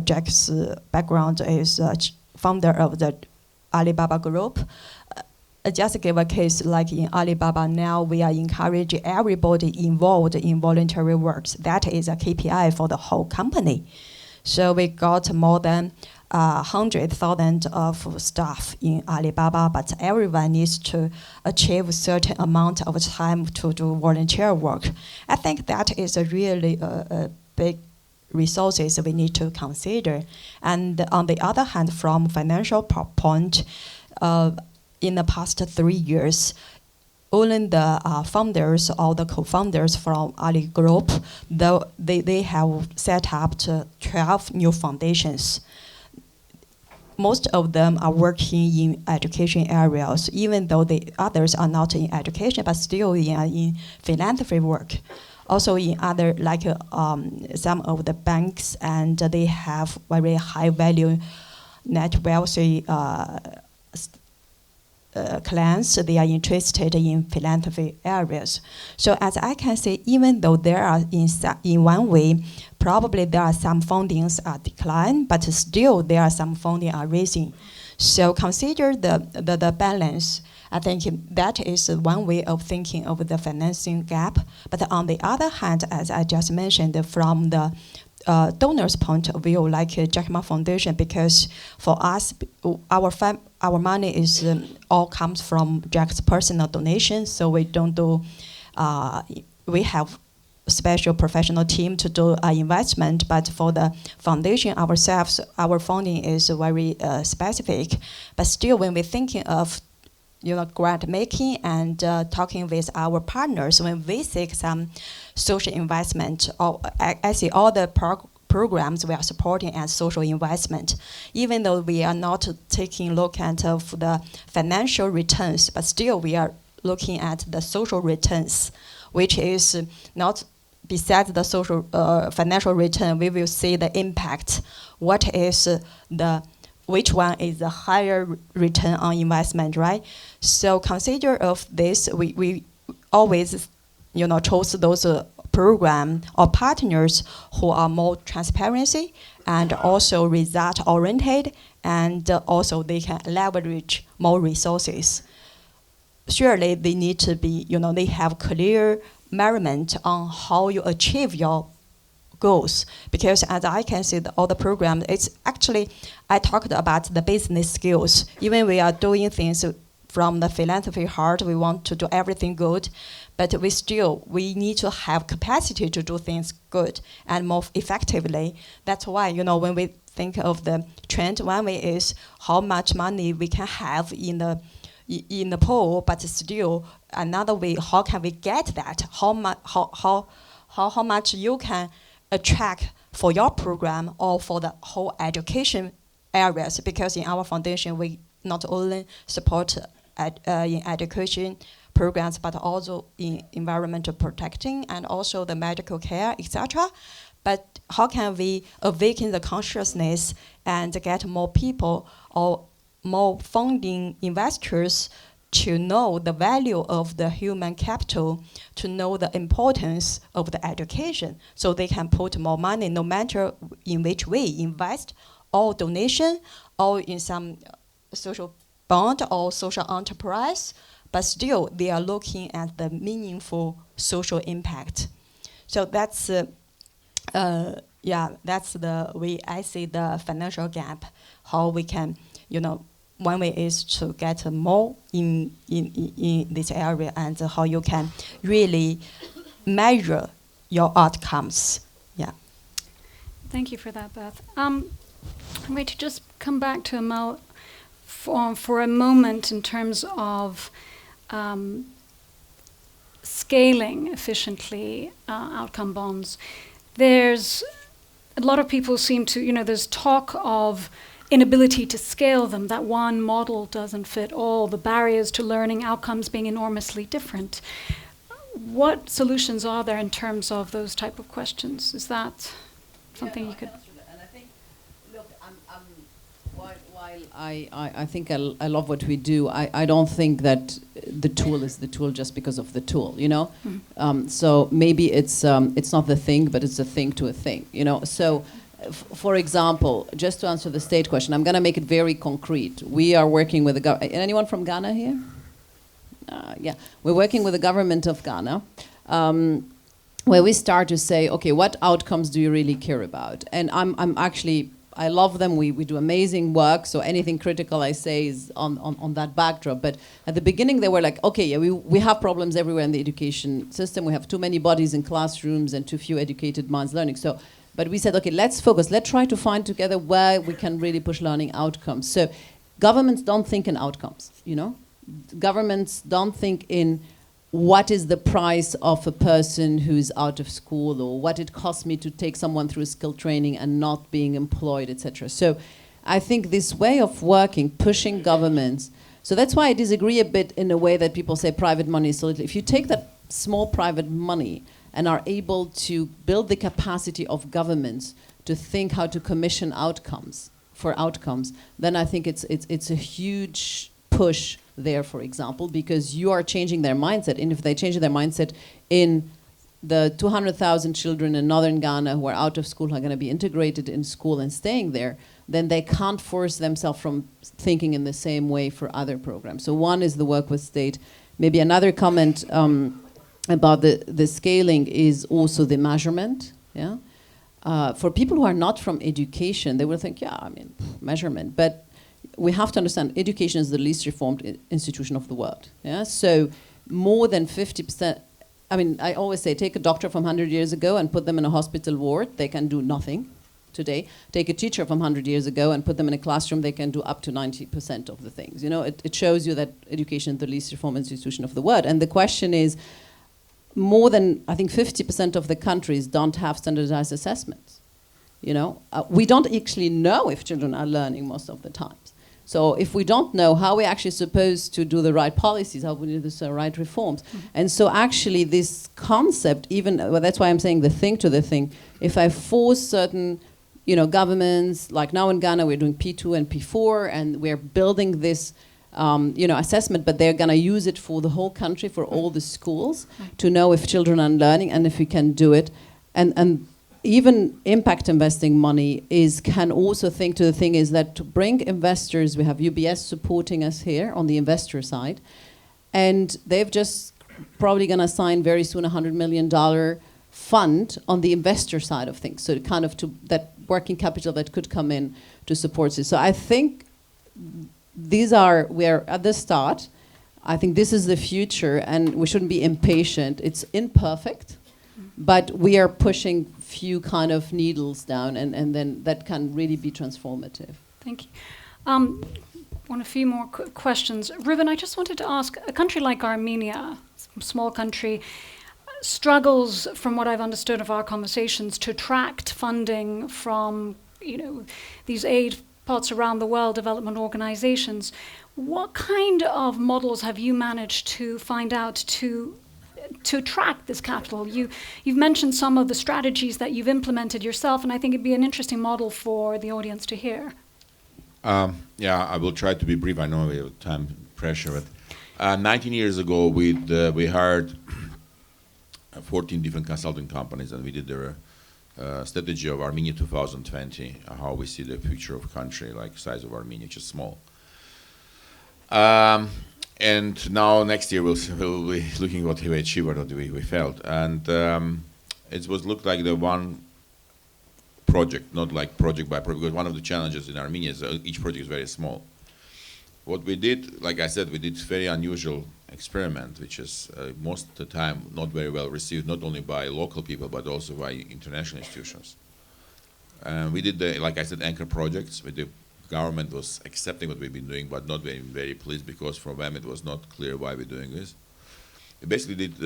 Jack's background is founder of the Alibaba Group. Just give a case like in Alibaba now, we are encouraging everybody involved in voluntary works. That is a KPI for the whole company. So we got more than 100,000 of staff in Alibaba, but everyone needs to achieve a certain amount of time to do volunteer work. I think that is a really big resources we need to consider. And on the other hand, from financial point, in the past 3 years, only the founders or the co-founders from Ali Group, they have set up 12 new foundations. Most of them are working in education areas, even though the others are not in education, but still in philanthropy work. Also in other, like some of the banks, and they have very high value, net wealthy clients. They are interested in philanthropy areas. So as I can say, even though there are in one way, probably there are some fundings are declined, but still there are some funding are raising. So consider the balance. I think that is one way of thinking of the financing gap. But on the other hand, as I just mentioned, from the donors' point of view, like Jack Ma Foundation, because for us, our money is all comes from Jack's personal donations, so we don't do. We have a special professional team to do investment, but for the foundation ourselves, our funding is very specific. But still, when we're thinking of grant making and talking with our partners, when we seek some social investment, or I see all the programs we are supporting as social investment, even though we are not taking a look at the financial returns, but still we are looking at the social returns, which is not besides the social financial return. We will see the impact. What is which one is the higher return on investment, right? So consider of this, we always, chose those program or partners who are more transparency and also result oriented, and also they can leverage more resources. Surely they need to be, they have clear measurement on how you achieve your goals, because as I can see, all the programs, it's actually, I talked about the business skills. Even we are doing things from the philanthropy heart, we want to do everything good, but we need to have capacity to do things good and more effectively. That's why, when we think of the trend, one way is how much money we can have in the pool, but still another way, how can we get that? How much you can attract for your program or for the whole education areas, because in our foundation we not only support in education programs, but also in environmental protecting and also the medical care, etc. But how can we awaken the consciousness and get more people or more funding investors to know the value of the human capital, to know the importance of the education, so they can put more money no matter in which way, invest or donation or in some social bond or social enterprise, but still they are looking at the meaningful social impact. So that's that's the way I see the financial gap. How we can, one way is to get more in this area, and how you can really measure your outcomes. Yeah. Thank you for that, Beth. I'm going to just come back to Amal for a moment in terms of scaling efficiently outcome bonds. There's a lot of people seem to, there's talk of inability to scale them, that one model doesn't fit all, the barriers to learning outcomes being enormously different. What solutions are there in terms of those type of questions? Is that something you could... And I think, look, while I think I love what we do, I don't think that the tool is the tool just because of the tool, Mm-hmm. So maybe it's not the thing, but it's a thing to a thing, So, for example, just to answer the state question, I'm going to make it very concrete. We are working with anyone from Ghana here? Yeah, we're working with the government of Ghana, where we start to say, okay, what outcomes do you really care about? And I love them. We do amazing work. So anything critical I say is on that backdrop. But at the beginning, they were like, okay, yeah, we have problems everywhere in the education system. We have too many bodies in classrooms and too few educated minds learning. But we said, okay, let's focus. Let's try to find together where we can really push learning outcomes. So governments don't think in outcomes, Governments don't think in what is the price of a person who's out of school, or what it costs me to take someone through skill training and not being employed, etc. So I think this way of working, pushing governments, so that's why I disagree a bit in a way that people say private money is so little. If you take that small private money and are able to build the capacity of governments to think how to commission outcomes, then I think it's a huge push there, for example, because you are changing their mindset. And if they change their mindset in the 200,000 children in northern Ghana who are out of school, who are going to be integrated in school and staying there, then they can't force themselves from thinking in the same way for other programs. So one is the work with state. Maybe another comment about the scaling is also the measurement. Yeah, for people who are not from education, they will think, measurement. But we have to understand education is the least reformed institution of the world. Yeah, so more than 50%. I always say, take a doctor from 100 years ago and put them in a hospital ward, they can do nothing today. Take a teacher from 100 years ago and put them in a classroom, they can do up to 90% of the things. It shows you that education is the least reformed institution of the world. And the question is, more than, I think, 50% of the countries don't have standardized assessments. We don't actually know if children are learning most of the times. So if we don't know how we're actually supposed to do the right policies, how we do the right reforms. Mm-hmm. And so actually this concept, that's why I'm saying the thing to the thing, if I force certain governments, like now in Ghana we're doing P2 and P4, and we're building this assessment, but they're going to use it for the whole country, for all the schools, to know if children are learning and if we can do it. And even impact investing money can also think to the thing is that to bring investors, we have UBS supporting us here on the investor side, and they've just probably going to sign very soon $100 million fund on the investor side of things. So kind of to that working capital that could come in to support this. So I think we're at the start. I think this is the future, and we shouldn't be impatient. It's imperfect, but we are pushing few kind of needles down, and then that can really be transformative. Thank you. A few more questions. Ruben, I just wanted to ask, a country like Armenia, a small country, struggles, from what I've understood of our conversations, to attract funding from these aid pots around the world, development organizations. What kind of models have you managed to find out to attract this capital? You've mentioned some of the strategies that you've implemented yourself, and I think it'd be an interesting model for the audience to hear. I will try to be brief. I know we have time pressure, but 19 years ago we hired 14 different consulting companies, and we did their strategy of Armenia 2020, how we see the future of country, like size of Armenia, just small. And now next year we'll be looking what we achieved or what we failed. And it was looked like the one project, not like project by project, because one of the challenges in Armenia is each project is very small. What we did, like I said, we did very unusual experiment, which is most of the time not very well received, not only by local people, but also by international institutions. We did, like I said, anchor projects. The government was accepting what we've been doing, but not very, very pleased, because for them it was not clear why we're doing this. We basically did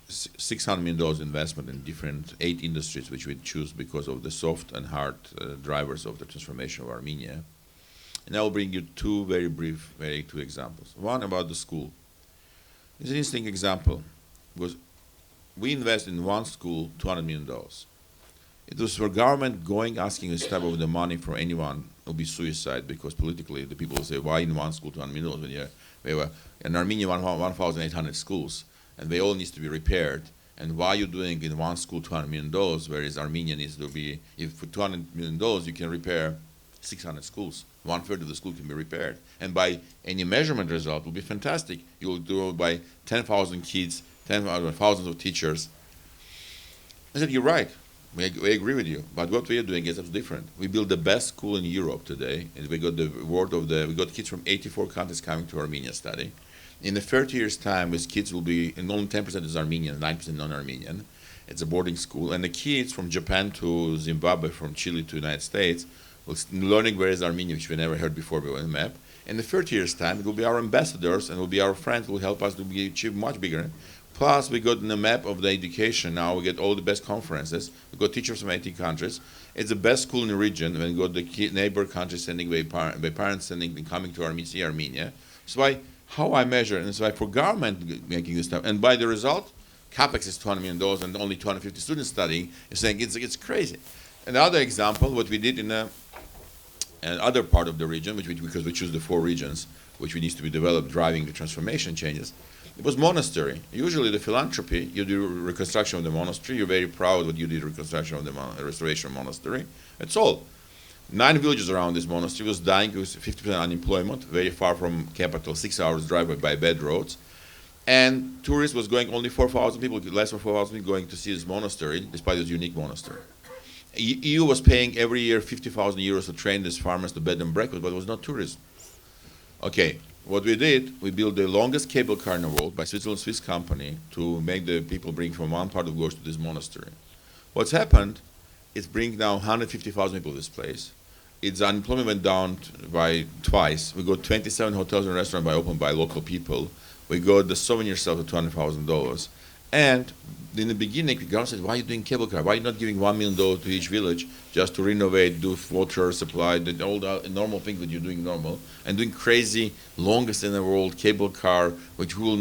$600 million investment in different 8 industries, which we choose because of the soft and hard drivers of the transformation of Armenia. And I will bring you 2 very brief, two examples. One about the school. It's an interesting example, because we invest in one school $200 million. It was for government going asking this type of the money for anyone will be suicide, because politically the people will say, why in one school $200 million when we have in Armenia 1,800 schools and they all need to be repaired, and why are you doing in one school $200 million, whereas Armenia needs to be, if for $200 million you can repair 600 schools. 1/3 of the school can be repaired. And by any measurement result will be fantastic. You will do it by 10,000 kids, thousands of teachers. I said, you're right. We agree with you. But what we are doing is different. We built the best school in Europe today, and we got we got kids from 84 countries coming to Armenia study. In the 30 years' time, these kids will be, and only 10% is Armenian, 9% non-Armenian. It's a boarding school. And the kids from Japan to Zimbabwe, from Chile to United States, learning where is Armenia, which we never heard before on the map. In the 30 years' time, it will be our ambassadors and will be our friends who will help us to achieve much bigger. Plus, we got in the map of the education now, we get all the best conferences. We got teachers from 18 countries. It's the best school in the region. When we got the neighbor countries sending their parents sending and coming to Armenia. So how I measure, and so for government making this stuff, and by the result, CapEx is $200 million and only 250 students studying, is saying it's crazy. Another example, what we did in another part of the region, because we choose the 4 regions, which we need to be developed, driving the transformation changes, it was monastery. Usually the philanthropy, you do reconstruction of the monastery, you're very proud that you did reconstruction of the restoration of monastery. That's all. 9 villages around this monastery was dying, it was 50% unemployment, very far from capital, 6 hours drive by bad roads. And tourists was going, only 4,000 people, less than 4,000 people going to see this monastery, despite this unique monastery. EU was paying every year 50,000 euros to train these farmers to bed and breakfast, but it was not tourism. Okay, what we did, we built the longest cable car in the world by Swiss company to make the people bring from one part of Gorj to this monastery. What's happened, it's bringing now 150,000 people to this place. Its unemployment went down by twice. We got 27 hotels and restaurants opened by local people. We got the souvenir sale to $200,000. And in the beginning, the government said, why are you doing cable car? Why are you not giving $1 million to each village just to renovate, do water supply, all the normal things that you're doing normal, and doing crazy, longest in the world cable car, which will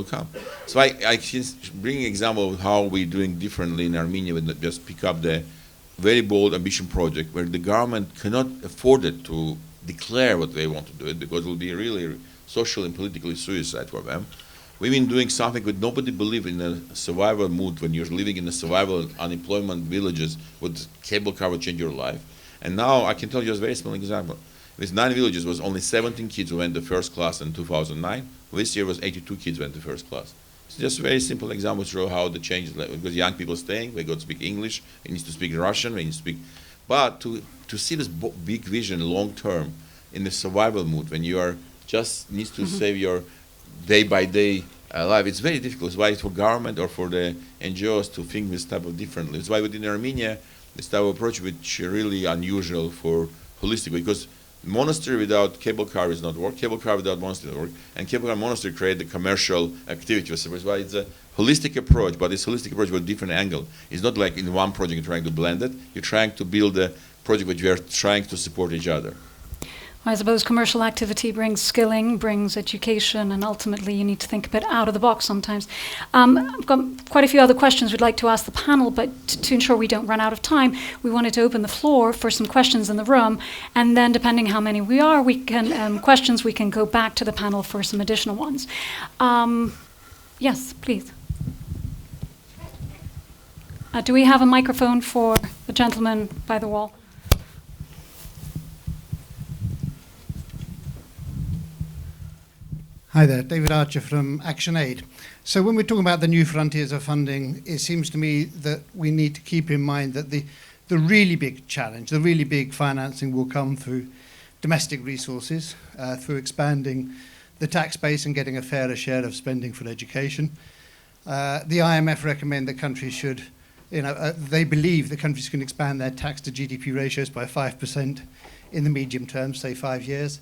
come. So I can bring an example of how we're doing differently in Armenia when just pick up the very bold ambition project where the government cannot afford it to declare what they want to do it, because it will be really social and politically suicide for them. We've been doing something that nobody believes in a survival mood when you're living in the survival unemployment villages with cable car will change your life. And now I can tell you a very small example. With 9 villages was only 17 kids who went to first class in 2009. This year was 82 kids went to first class. It's just a very simple example to show how the change is, because young people staying, they got to speak English, they need to speak Russian, they need to speak, but to see this big vision long term in the survival mood when you are just needs to save your day by day life, it's very difficult. It's why for government or for the NGOs to think this type of differently. It's why within Armenia, this type of approach, which is really unusual for holistic, because monastery without cable car is not work, cable car without monastery doesn't work, and cable car monastery create the commercial activity. So that's why it's a holistic approach, but it's holistic approach with a different angle. It's not like in one project you're trying to blend it, you're trying to build a project which you are trying to support each other. I suppose commercial activity brings skilling, brings education, and ultimately you need to think a bit out of the box sometimes. I've got quite a few other questions we'd like to ask the panel, but to ensure we don't run out of time, we wanted to open the floor for some questions in the room, and then depending how many we are, we can we can go back to the panel for some additional ones. Yes, please. Do we have a microphone for the gentleman by the wall? Hi there, David Archer from ActionAid. So when we're talking about the new frontiers of funding, it seems to me that we need to keep in mind that the really big challenge, the really big financing will come through domestic resources, through expanding the tax base and getting a fairer share of spending for education. The IMF recommend that countries should, they believe that countries can expand their tax to GDP ratios by 5% in the medium term, say 5 years.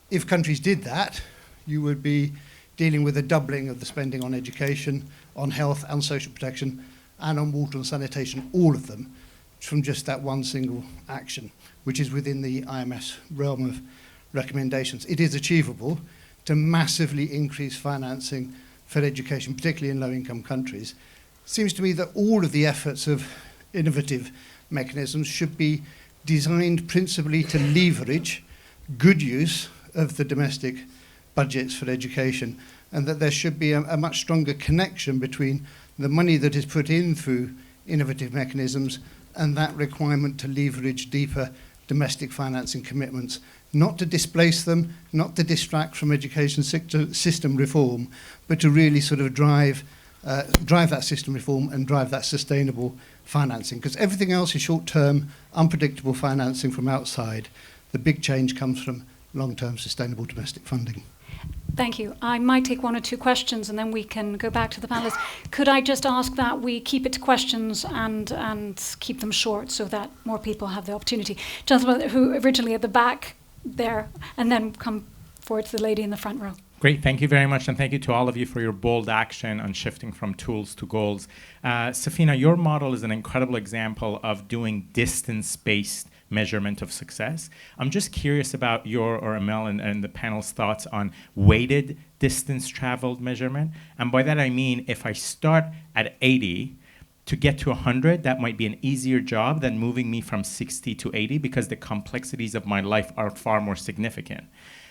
If countries did that, you would be dealing with a doubling of the spending on education, on health and social protection, and on water and sanitation, all of them, from just that one single action, which is within the IMF's realm of recommendations. It is achievable to massively increase financing for education, particularly in low-income countries. It seems to me that all of the efforts of innovative mechanisms should be designed principally to leverage good use of the domestic budgets for education, and that there should be a much stronger connection between the money that is put in through innovative mechanisms and that requirement to leverage deeper domestic financing commitments, not to displace them, not to distract from education system reform, but to really sort of drive that system reform and drive that sustainable financing. Because everything else is short-term, unpredictable financing from outside. The big change comes from long-term sustainable domestic funding. Thank you. I might take one or two questions and then we can go back to the panelists. Could I just ask that we keep it to questions and keep them short so that more people have the opportunity? Gentleman who originally at the back there, and then come forward to the lady in the front row. Great, thank you very much, and thank you to all of you for your bold action on shifting from tools to goals. Safina, your model is an incredible example of doing distance-based measurement of success. I'm just curious about your, or Amel and the panel's thoughts on weighted distance traveled measurement. And by that I mean, if I start at 80, to get to 100, that might be an easier job than moving me from 60 to 80 because the complexities of my life are far more significant.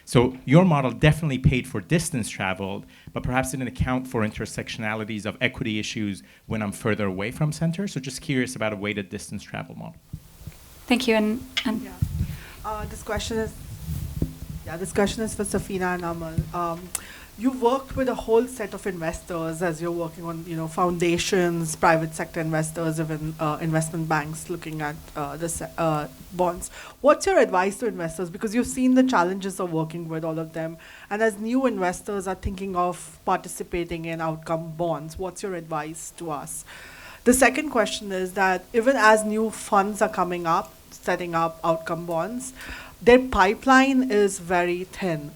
So your model definitely paid for distance traveled, but perhaps didn't account for intersectionalities of equity issues when I'm further away from center. So just curious about a weighted distance travel model. Thank you. And yeah. This question is for Safina and Amal. You worked with a whole set of investors as you're working on, foundations, private sector investors, even investment banks looking at the bonds. What's your advice to investors? Because you've seen the challenges of working with all of them. And as new investors are thinking of participating in outcome bonds, what's your advice to us? The second question is that even as new funds are coming up, setting up outcome bonds, their pipeline is very thin.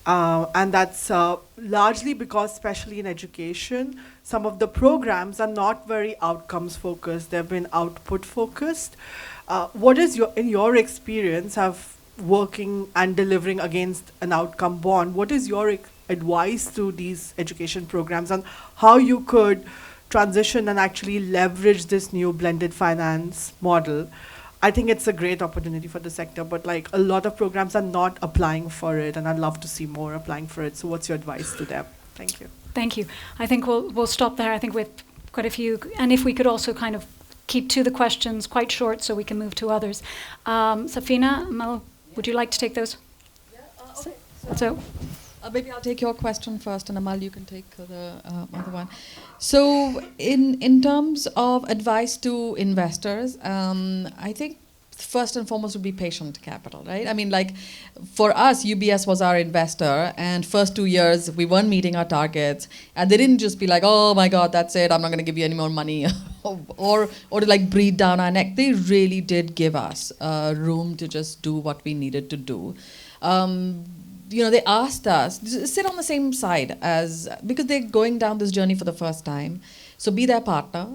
And that's largely because, especially in education, some of the programs are not very outcomes focused. They've been output focused. What is in your experience of working and delivering against an outcome bond, what is your advice to these education programs on how you could transition and actually leverage this new blended finance model? I think it's a great opportunity for the sector, but a lot of programs are not applying for it, and I'd love to see more applying for it. So what's your advice to them? Thank you. Thank you. I think we'll stop there. I think with quite a few, and if we could also kind of keep to the questions quite short so we can move to others. Safina, Mel, would you like to take those? Yeah, okay. So maybe I'll take your question first, and Amal, you can take the other one. So in terms of advice to investors, I think first and foremost would be patient capital, right? I mean, for us, UBS was our investor, and first 2 years, we weren't meeting our targets, and they didn't just be like, oh my God, that's it, I'm not gonna give you any more money, or to breathe down our neck. They really did give us room to just do what we needed to do. They asked us to sit on the same side because they're going down this journey for the first time. So be their partner.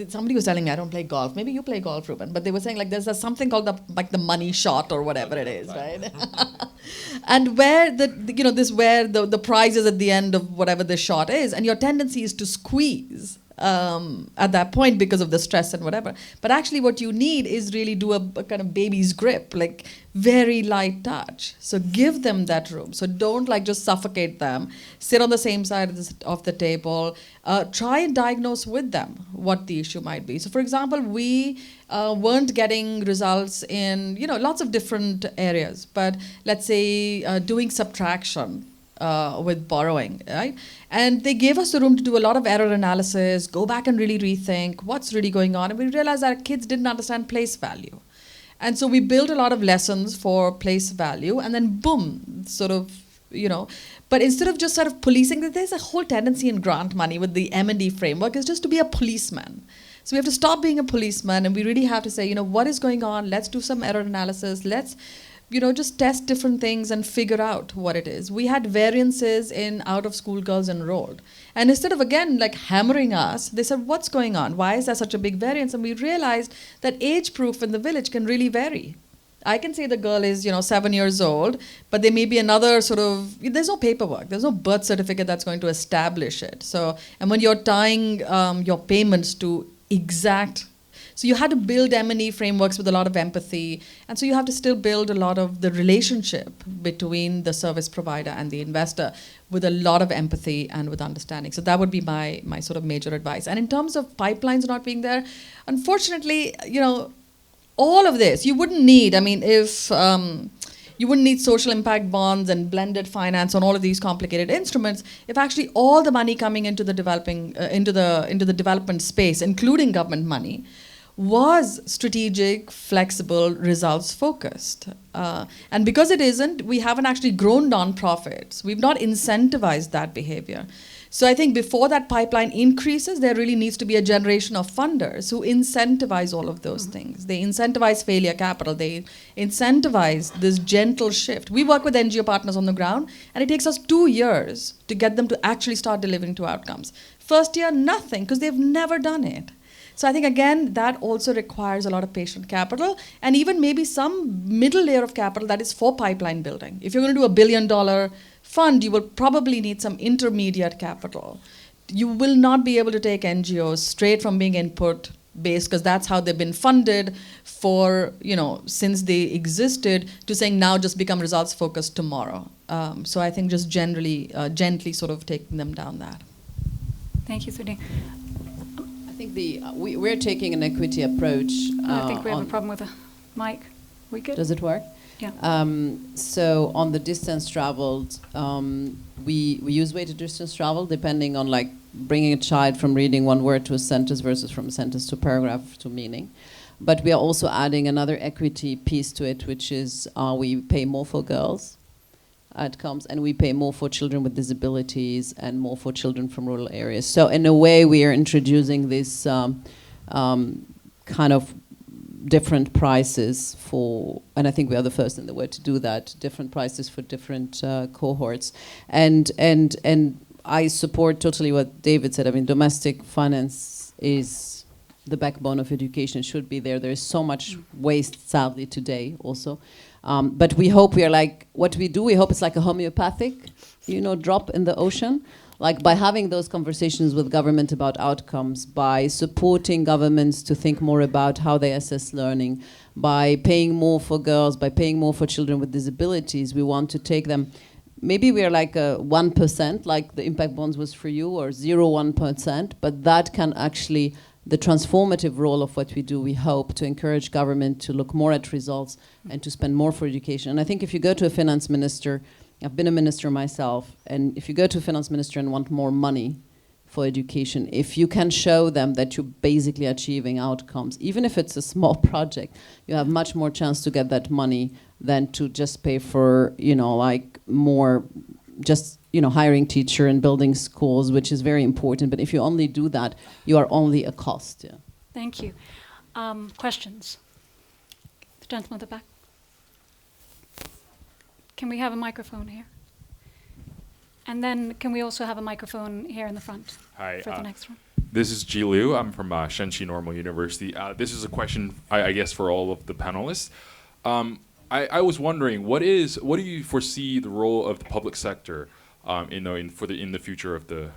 Somebody was telling me, I don't play golf. Maybe you play golf, Ruben. But they were saying there's something called the money shot or whatever it is, right? And where the prize is at the end of whatever the shot is, and your tendency is to squeeze at that point because of the stress and whatever. But actually what you need is really do a kind of baby's grip, like very light touch. So give them that room. So don't like just suffocate them. Sit on the same side of the table. Try and diagnose with them what the issue might be. So for example, we weren't getting results in lots of different areas. But let's say doing subtraction with borrowing, right? And they gave us the room to do a lot of error analysis, go back and really rethink what's really going on. And we realized that our kids didn't understand place value. And so we built a lot of lessons for place value, and then boom, but instead of just sort of policing, there's a whole tendency in grant money with the M&D framework is just to be a policeman. So we have to stop being a policeman, and we really have to say, what is going on? Let's do some error analysis. Let's just test different things and figure out what it is. We had variances in out-of-school girls enrolled. And instead of, again, like hammering us, they said, what's going on? Why is there such a big variance? And we realized that age proof in the village can really vary. I can say the girl is, 7 years old, but there may be another there's no paperwork, there's no birth certificate that's going to establish it. So, and when you're tying your payments to exact. So you had to build M&E frameworks with a lot of empathy. And so you have to still build a lot of the relationship between the service provider and the investor with a lot of empathy and with understanding. So that would be my sort of major advice. And in terms of pipelines not being there, unfortunately, all of this, you wouldn't need, if you wouldn't need social impact bonds and blended finance on all of these complicated instruments if actually all the money coming into the into the development space, including government money, was strategic, flexible, results-focused. And because it isn't, we haven't actually grown nonprofits. We've not incentivized that behavior. So I think before that pipeline increases, there really needs to be a generation of funders who incentivize all of those things. They incentivize failure capital. They incentivize this gentle shift. We work with NGO partners on the ground, and it takes us 2 years to get them to actually start delivering to outcomes. First year, nothing, because they've never done it. So I think, again, that also requires a lot of patient capital and even maybe some middle layer of capital that is for pipeline building. If you're going to do $1 billion fund, you will probably need some intermediate capital. You will not be able to take NGOs straight from being input based, because that's how they've been funded for, since they existed, to saying now just become results focused tomorrow. So I think just generally, gently sort of taking them down that. Thank you, Sudhi. I think we're taking an equity approach. I think we have a problem with the mic. We good? Does it work? Yeah. So on the distance traveled, we use weighted distance travel depending on like bringing a child from reading one word to a sentence versus from a sentence to paragraph to meaning. But we are also adding another equity piece to it, which is we pay more for girls outcomes, and we pay more for children with disabilities and more for children from rural areas. So in a way, we are introducing this kind of different prices for, and I think we are the first in the world to do that, different prices for different cohorts. And I support totally what David said. I mean, domestic finance is the backbone of education, should be there. There is so much waste, sadly, today also. But we hope we are like, what we do, we hope it's like a homeopathic, drop in the ocean. Like by having those conversations with government about outcomes, by supporting governments to think more about how they assess learning, by paying more for girls, by paying more for children with disabilities, we want to take them. Maybe we are like a 1%, like the impact bonds was for you, or 0.1%, but that can actually, the transformative role of what we do, we hope to encourage government to look more at results and to spend more for education. And I think if you go to a finance minister, I've been a minister myself, and if you go to a finance minister and want more money for education, if you can show them that you're basically achieving outcomes, even if it's a small project, you have much more chance to get that money than to just pay for, like more, just, hiring teacher and building schools, which is very important. But if you only do that, you are only a cost. Yeah. Thank you. Questions? The gentleman at the back. Can we have a microphone here? And then can we also have a microphone here in the front? Hi, for the next one? This is Ji Liu. I'm from Shenxi Normal University. This is a question, I guess, for all of the panelists. I was wondering, what do you foresee the role of the public sector in the future of the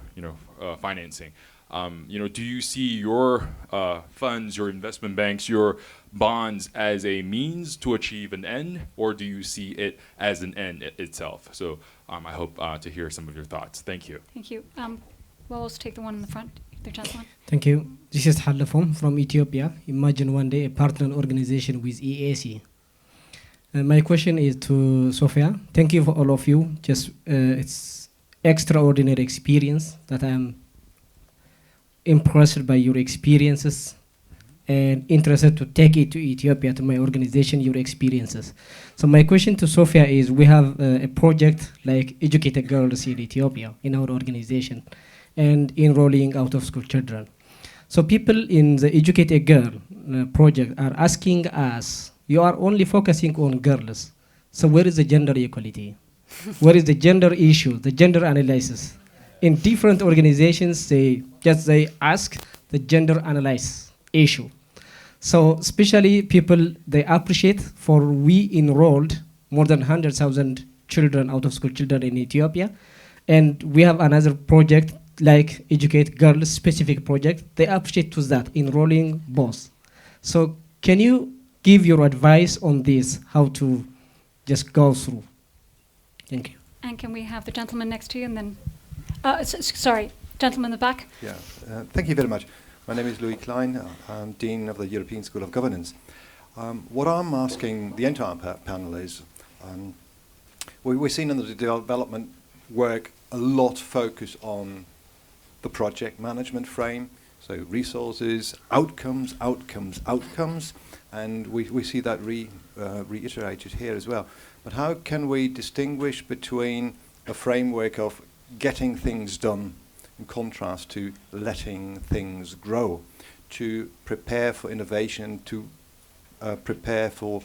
financing? Do you see your funds, your investment banks, your bonds as a means to achieve an end, or do you see it as an end itself? So I hope to hear some of your thoughts. Thank you. Thank you. Well, let's take the one in the front, the gentleman. Thank you. This is Halafom from Ethiopia. Imagine one day a partner organization with EAC. My question is to Sophia. Thank you for all of you. Just it's extraordinary experience that I am impressed by your experiences and interested to take it to Ethiopia, to my organization, your experiences. So my question to Sophia is, we have a project like Educated Girls in Ethiopia in our organization and enrolling out-of-school children. So people in the Educated Girl project are asking us, you are only focusing on girls. So where is the gender equality? Where is the gender issue, the gender analysis? In different organizations, they ask the gender analysis issue. So especially people, they appreciate for we enrolled more than 100,000 children, out-of-school children in Ethiopia. And we have another project like Educate Girls specific project. They appreciate to that, enrolling both. So can you give your advice on this, how to just go through? Thank you. And can we have the gentleman next to you and then, sorry, gentleman in the back. Yeah, thank you very much. My name is Louis Klein. I'm Dean of the European School of Governance. What I'm asking the entire panel is, we've seen in the development work a lot focus on the project management frame, so resources, outcomes, and we see that reiterated here as well. But how can we distinguish between a framework of getting things done in contrast to letting things grow, to prepare for innovation, to prepare for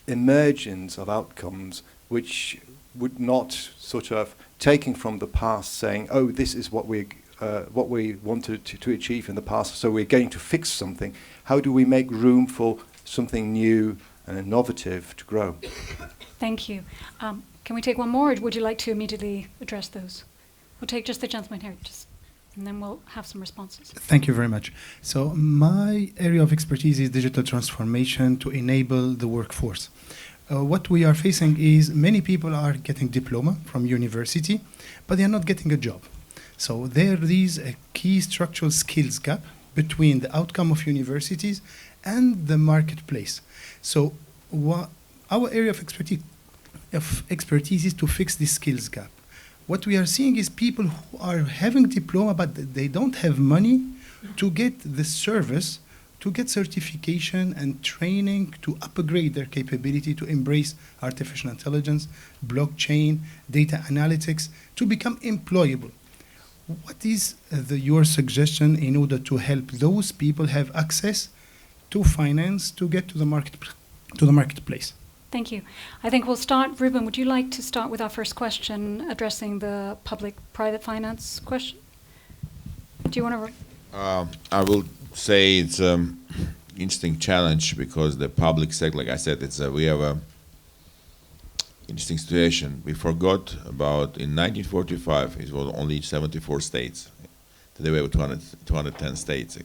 emergence of outcomes which would not sort of taking from the past saying, oh, this is what we wanted to achieve in the past, so we're going to fix something. How do we make room for something new and innovative to grow? Thank you. Can we take one more, or would you like to immediately address those? We'll take just the gentleman here, and then we'll have some responses. Thank you very much. So my area of expertise is digital transformation to enable the workforce. What we are facing is many people are getting diploma from university, but they are not getting a job. So there is a key structural skills gap between the outcome of universities and the marketplace. So our area of expertise is to fix this skills gap. What we are seeing is people who are having diploma, but they don't have money to get the service, to get certification and training to upgrade their capability to embrace artificial intelligence, blockchain, data analytics, to become employable. What is your suggestion in order to help those people have access to finance to get to the marketplace? Thank you. I think we'll start, Ruben, would you like to start with our first question addressing the public-private finance question? Do you want to? I will say it's an interesting challenge because the public sector, like I said, we have a interesting situation. We forgot about, in 1945, it was only 74 states. Today we have 210 states.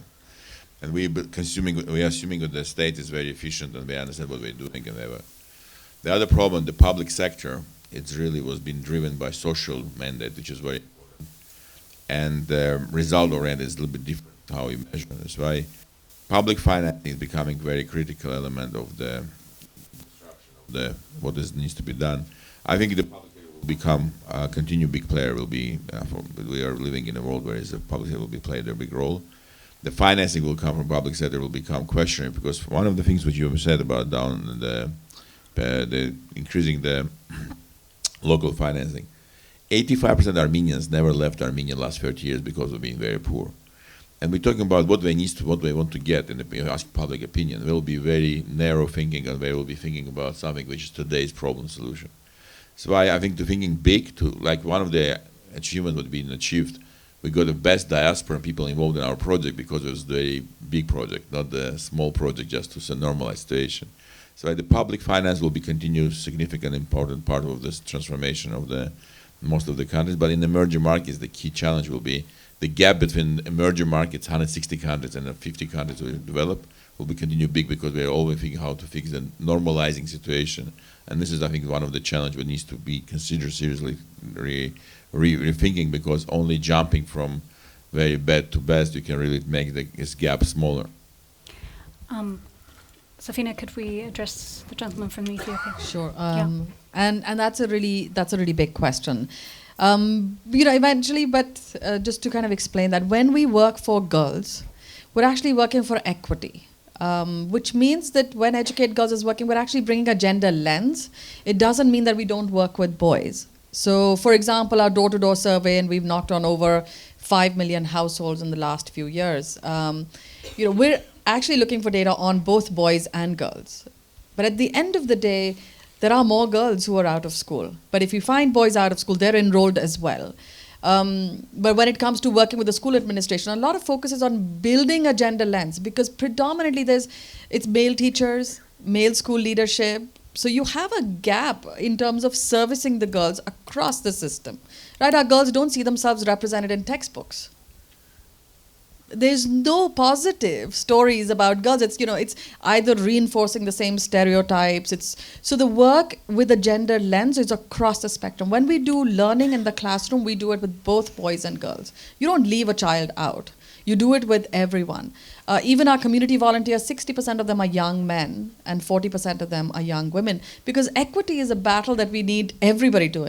And we are assuming that the state is very efficient and we understand what we're doing. And the other problem, the public sector, it's really was being driven by social mandate, which is very important. And the result oriented is a little bit different how we measure. That's why public financing is becoming a very critical element of what needs to be done. I think the public sector will become continue big player. We are living in a world where the public sector will play their big role. The financing will come from public sector will become questionable because one of the things which you have said about increasing the local financing, 85% of Armenians never left Armenia last 30 years because of being very poor. And we're talking about what they want to get, and if you ask public opinion, they will be very narrow thinking, and they will be thinking about something which is today's problem solution. So I think to thinking big, like one of the achievements that been achieved, we got the best diaspora people involved in our project because it was a very big project, not the small project just to normalize situation. So the public finance will be continued significant, important part of this transformation of most of the countries. But in emerging markets, the key challenge will be the gap between emerging markets, 160 countries and 50 countries will develop, will be continue big because we are always thinking how to fix the normalizing situation. And this is, I think, one of the challenges that needs to be considered seriously, rethinking, because only jumping from very bad to best, you can really make this gap smaller. Safina, could we address the gentleman from Ethiopia? Sure. Yeah. And that's a really big question. Eventually, but just to kind of explain that, when we work for girls, we're actually working for equity. Which means that when Educate Girls is working, we're actually bringing a gender lens. It doesn't mean that we don't work with boys. So, for example, our door-to-door survey, and we've knocked on over 5 million households in the last few years. We're actually looking for data on both boys and girls. But at the end of the day, there are more girls who are out of school. But if you find boys out of school, they're enrolled as well. But when it comes to working with the school administration, a lot of focus is on building a gender lens, because predominantly it's male teachers, male school leadership. So you have a gap in terms of servicing the girls across the system, right? Our girls don't see themselves represented in textbooks. There's no positive stories about girls. It's either reinforcing the same stereotypes. So the work with the gender lens is across the spectrum. When we do learning in the classroom, we do it with both boys and girls. You don't leave a child out. You do it with everyone. Even our community volunteers, 60% of them are young men and 40% of them are young women, because equity is a battle that we need everybody to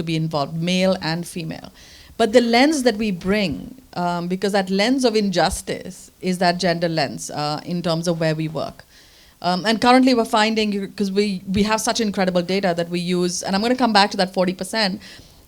be involved, male and female. But the lens that we bring, because that lens of injustice is that gender lens in terms of where we work. And currently we're finding, because we have such incredible data that we use, and I'm going to come back to that 40%,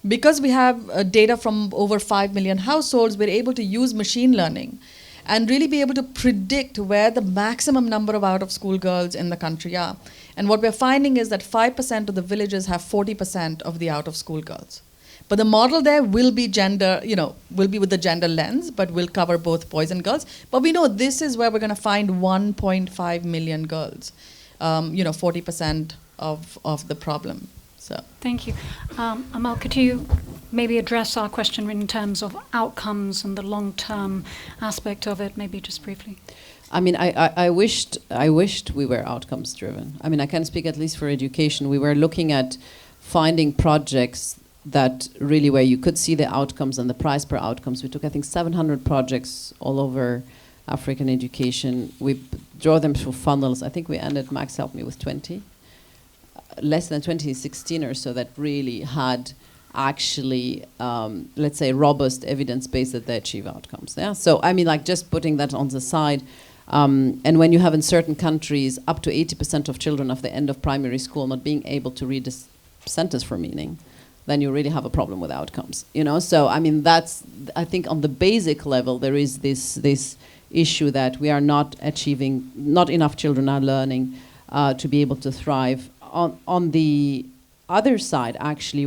because we have data from over 5 million households, we're able to use machine learning and really be able to predict where the maximum number of out-of-school girls in the country are. And what we're finding is that 5% of the villages have 40% of the out-of-school girls. But the model there will be will be with the gender lens, but will cover both boys and girls. But we know this is where we're going to find 1.5 million girls, 40% of the problem. So. Thank you. Amal, could you maybe address our question in terms of outcomes and the long-term aspect of it, maybe just briefly? I mean, I wished we were outcomes driven. I mean, I can speak at least for education. We were looking at finding projects that really where you could see the outcomes and the price per outcomes. We took, I think, 700 projects all over African education. We draw them through funnels. I think we ended, Max helped me with 20. Less than 20, 16 or so that really had actually, let's say, robust evidence base that they achieve outcomes. Yeah. So, I mean, like just putting that on the side. And when you have in certain countries up to 80% of children of the end of primary school not being able to read a sentence for meaning, then you really have a problem with outcomes, So, I mean, I think on the basic level, there is this issue that we are not achieving, not enough children are learning to be able to thrive. On the other side, actually,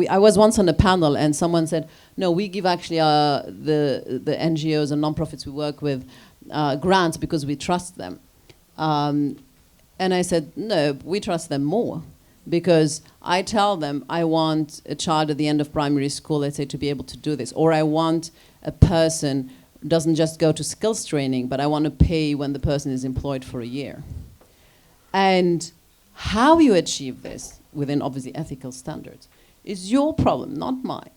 I was once on a panel and someone said, no, we give actually the NGOs and nonprofits we work with grants because we trust them. And I said, no, we trust them more. Because I tell them I want a child at the end of primary school, let's say, to be able to do this. Or I want a person who doesn't just go to skills training, but I want to pay when the person is employed for a year. And how you achieve this within, obviously, ethical standards is your problem, not mine,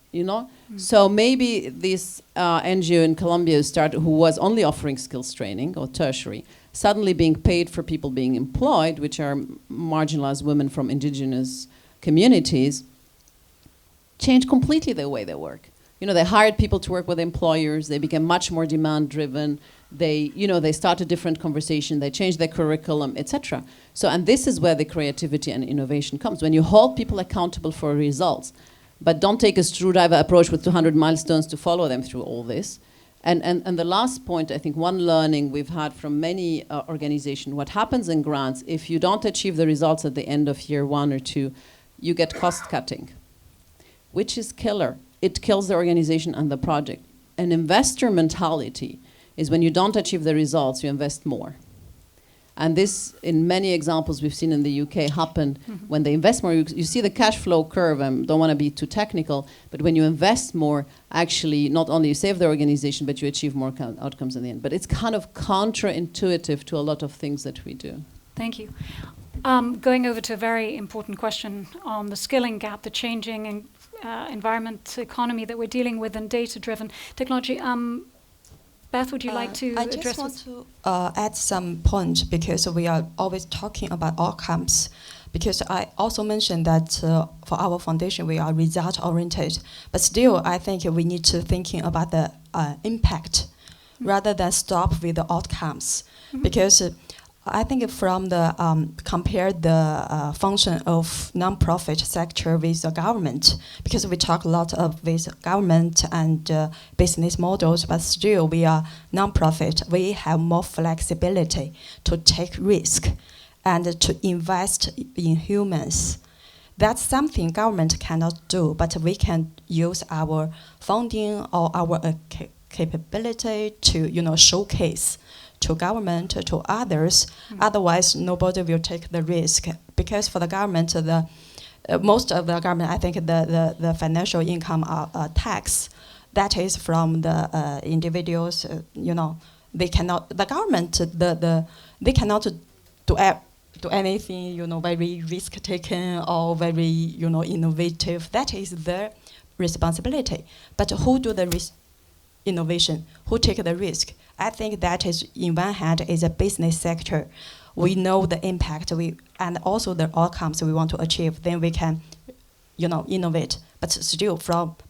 So maybe this NGO in Colombia who was only offering skills training or tertiary, suddenly being paid for people being employed, which are marginalized women from indigenous communities, changed completely the way they work. They hired people to work with employers. They became much more demand-driven. They start a different conversation. They change their curriculum, etc. So, and this is where the creativity and innovation comes. When you hold people accountable for results, but don't take a screwdriver approach with 200 milestones to follow them through all this. And the last point, I think one learning we've had from many organizations, what happens in grants, if you don't achieve the results at the end of year 1 or 2, you get cost cutting, which is killer. It kills the organization and the project. An investor mentality is when you don't achieve the results, you invest more. And this, in many examples we've seen in the UK, happened when they invest more. You see the cash flow curve. I don't want to be too technical, but when you invest more, actually, not only you save the organization, but you achieve more outcomes in the end. But it's kind of counterintuitive to a lot of things that we do. Thank you. Going over to a very important question on the skilling gap, the changing environment, economy that we're dealing with, and data-driven technology. Beth, would you like to I address just want this? to add some point because we are always talking about outcomes. Because I also mentioned that for our foundation we are result oriented, but still I think we need to thinking about the impact rather than stop with the outcomes. Because I think from the compare the function of non-profit sector with the government, because we talk a lot of with government and business models, but still we are non-profit. We have more flexibility to take risk and to invest in humans. That's something government cannot do, but we can use our funding or our capability to showcase to government, to others. Otherwise, nobody will take the risk. Because for the government, most of the government, I think the financial income tax, that is from the individuals. They cannot. The government, they cannot do anything. Very risk taking or very innovative. That is their responsibility. But who do the innovation? Who take the risk? I think that is, in one hand, is a business sector. We know the impact and also the outcomes we want to achieve. Then we can, innovate. But still,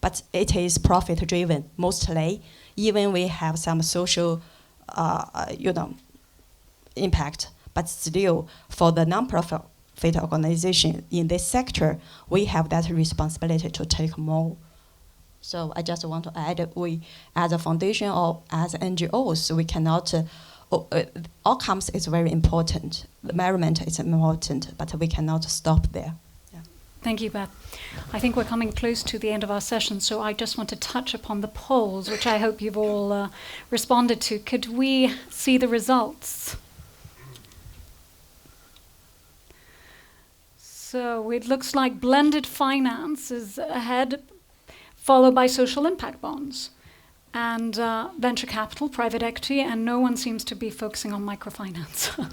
but it is profit driven mostly. Even we have some social, impact. But still, for the non-profit organization in this sector, we have that responsibility to take more. So I just want to add, we, as a foundation or as NGOs, we cannot, outcomes is very important. The measurement is important, but we cannot stop there. Yeah. Thank you, Beth. I think we're coming close to the end of our session, so I just want to touch upon the polls, which I hope you've all responded to. Could we see the results? So it looks like blended finance is ahead, followed by social impact bonds and venture capital, private equity, and no one seems to be focusing on microfinance.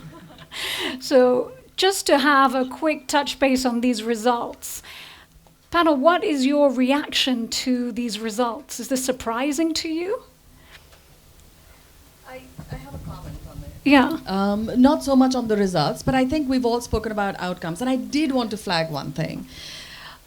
So just to have a quick touch base on these results. Panel, what is your reaction to these results? Is this surprising to you? I have a comment on that. Yeah. Not so much on the results, but I think we've all spoken about outcomes, and I did want to flag one thing.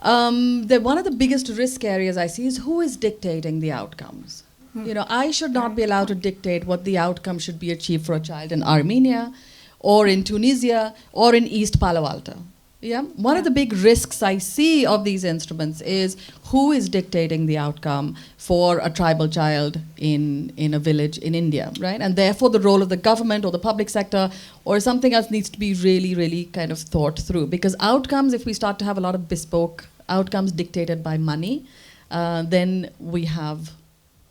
One of the biggest risk areas I see is who is dictating the outcomes. I should not be allowed to dictate what the outcome should be achieved for a child in Armenia or in Tunisia or in East Palo Alto. Yeah. One of the big risks I see of these instruments is who is dictating the outcome for a tribal child in a village in India, right? And therefore the role of the government or the public sector or something else needs to be really, really kind of thought through. Because outcomes, if we start to have a lot of bespoke outcomes dictated by money, then we have,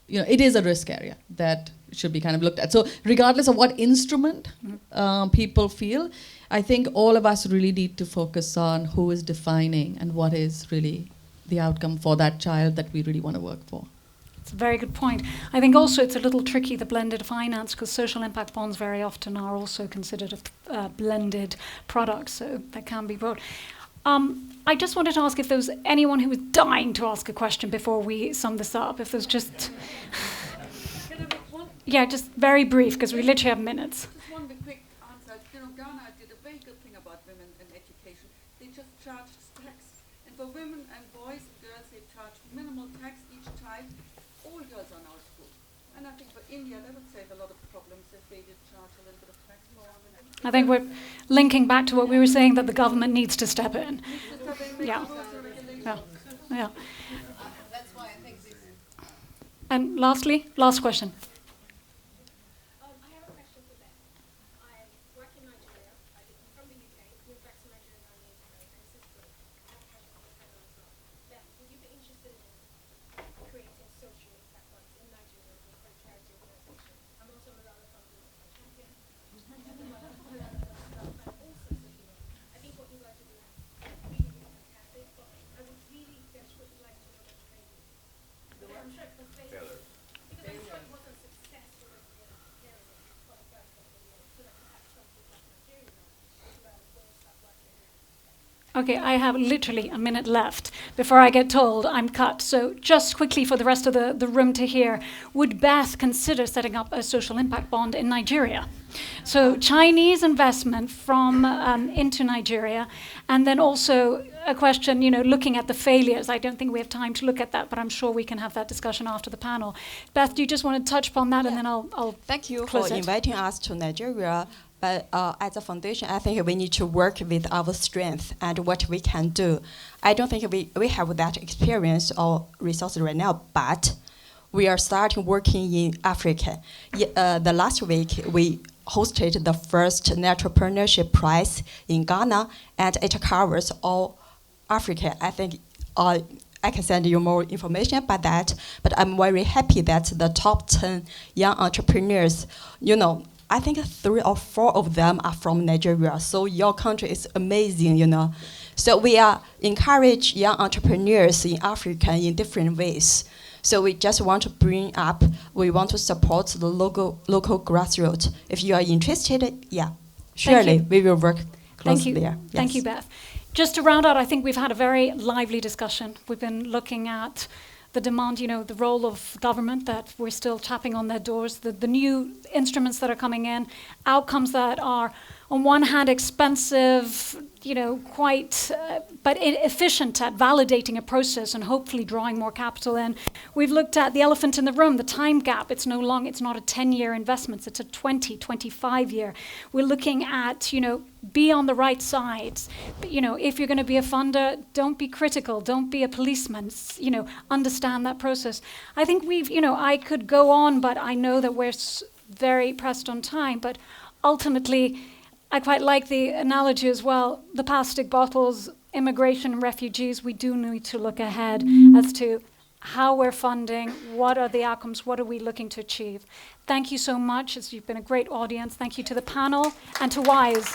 it is a risk area that should be kind of looked at. So regardless of what instrument people feel, I think all of us really need to focus on who is defining and what is really the outcome for that child that we really want to work for. It's a very good point. I think also it's a little tricky, the blended finance, because social impact bonds very often are also considered a blended product, so that can be brought. I just wanted to ask if there was anyone who was dying to ask a question before we sum this up. If there's just... Yeah, just very brief, because we literally have minutes. Just one quick answer. Ghana did a very good thing about women in education. They just charged tax. And for women and boys and girls, they charged minimal tax each child. All girls are now school. And I think for India, that would save a lot of problems if they did charge a little bit of tax for women. I think we're linking back to what we were saying, that the government needs to step in. Yeah. Yeah. That's why I think this. And lastly, last question. Okay, I have literally a minute left before I get told I'm cut. So just quickly for the rest of the room to hear, would Beth consider setting up a social impact bond in Nigeria? So Chinese investment from into Nigeria, and then also a question, looking at the failures. I don't think we have time to look at that, but I'm sure we can have that discussion after the panel. Beth, do you just want to touch upon that, and then I'll Thank you close for it. inviting us to Nigeria. But as a foundation, I think we need to work with our strength and what we can do. I don't think we have that experience or resources right now, but we are starting working in Africa. The last week, we hosted the first entrepreneurship prize in Ghana, and it covers all Africa. I think I can send you more information about that, but I'm very happy that the top 10 young entrepreneurs, I think 3 or 4 of them are from Nigeria. So your country is amazing, So we are encourage young entrepreneurs in Africa in different ways. So we just want to bring up, we want to support the local grassroots. If you are interested, surely we will work closely there. Thank you, Beth. Just to round out, I think we've had a very lively discussion. We've been looking at the demand, the role of government, that we're still tapping on their doors, the new instruments that are coming in, outcomes that are, on one hand, expensive, quite, but efficient at validating a process and hopefully drawing more capital in. We've looked at the elephant in the room, the time gap. It's not a 10-year investment, it's a 20, 25-year. We're looking at, be on the right sides. But, if you're going to be a funder, don't be critical, don't be a policeman, understand that process. I think I could go on, but I know that we're very pressed on time, but ultimately, I quite like the analogy as well. The plastic bottles, immigration and refugees, we do need to look ahead as to how we're funding, what are the outcomes, what are we looking to achieve. Thank you so much. You've been a great audience. Thank you to the panel and to WISE.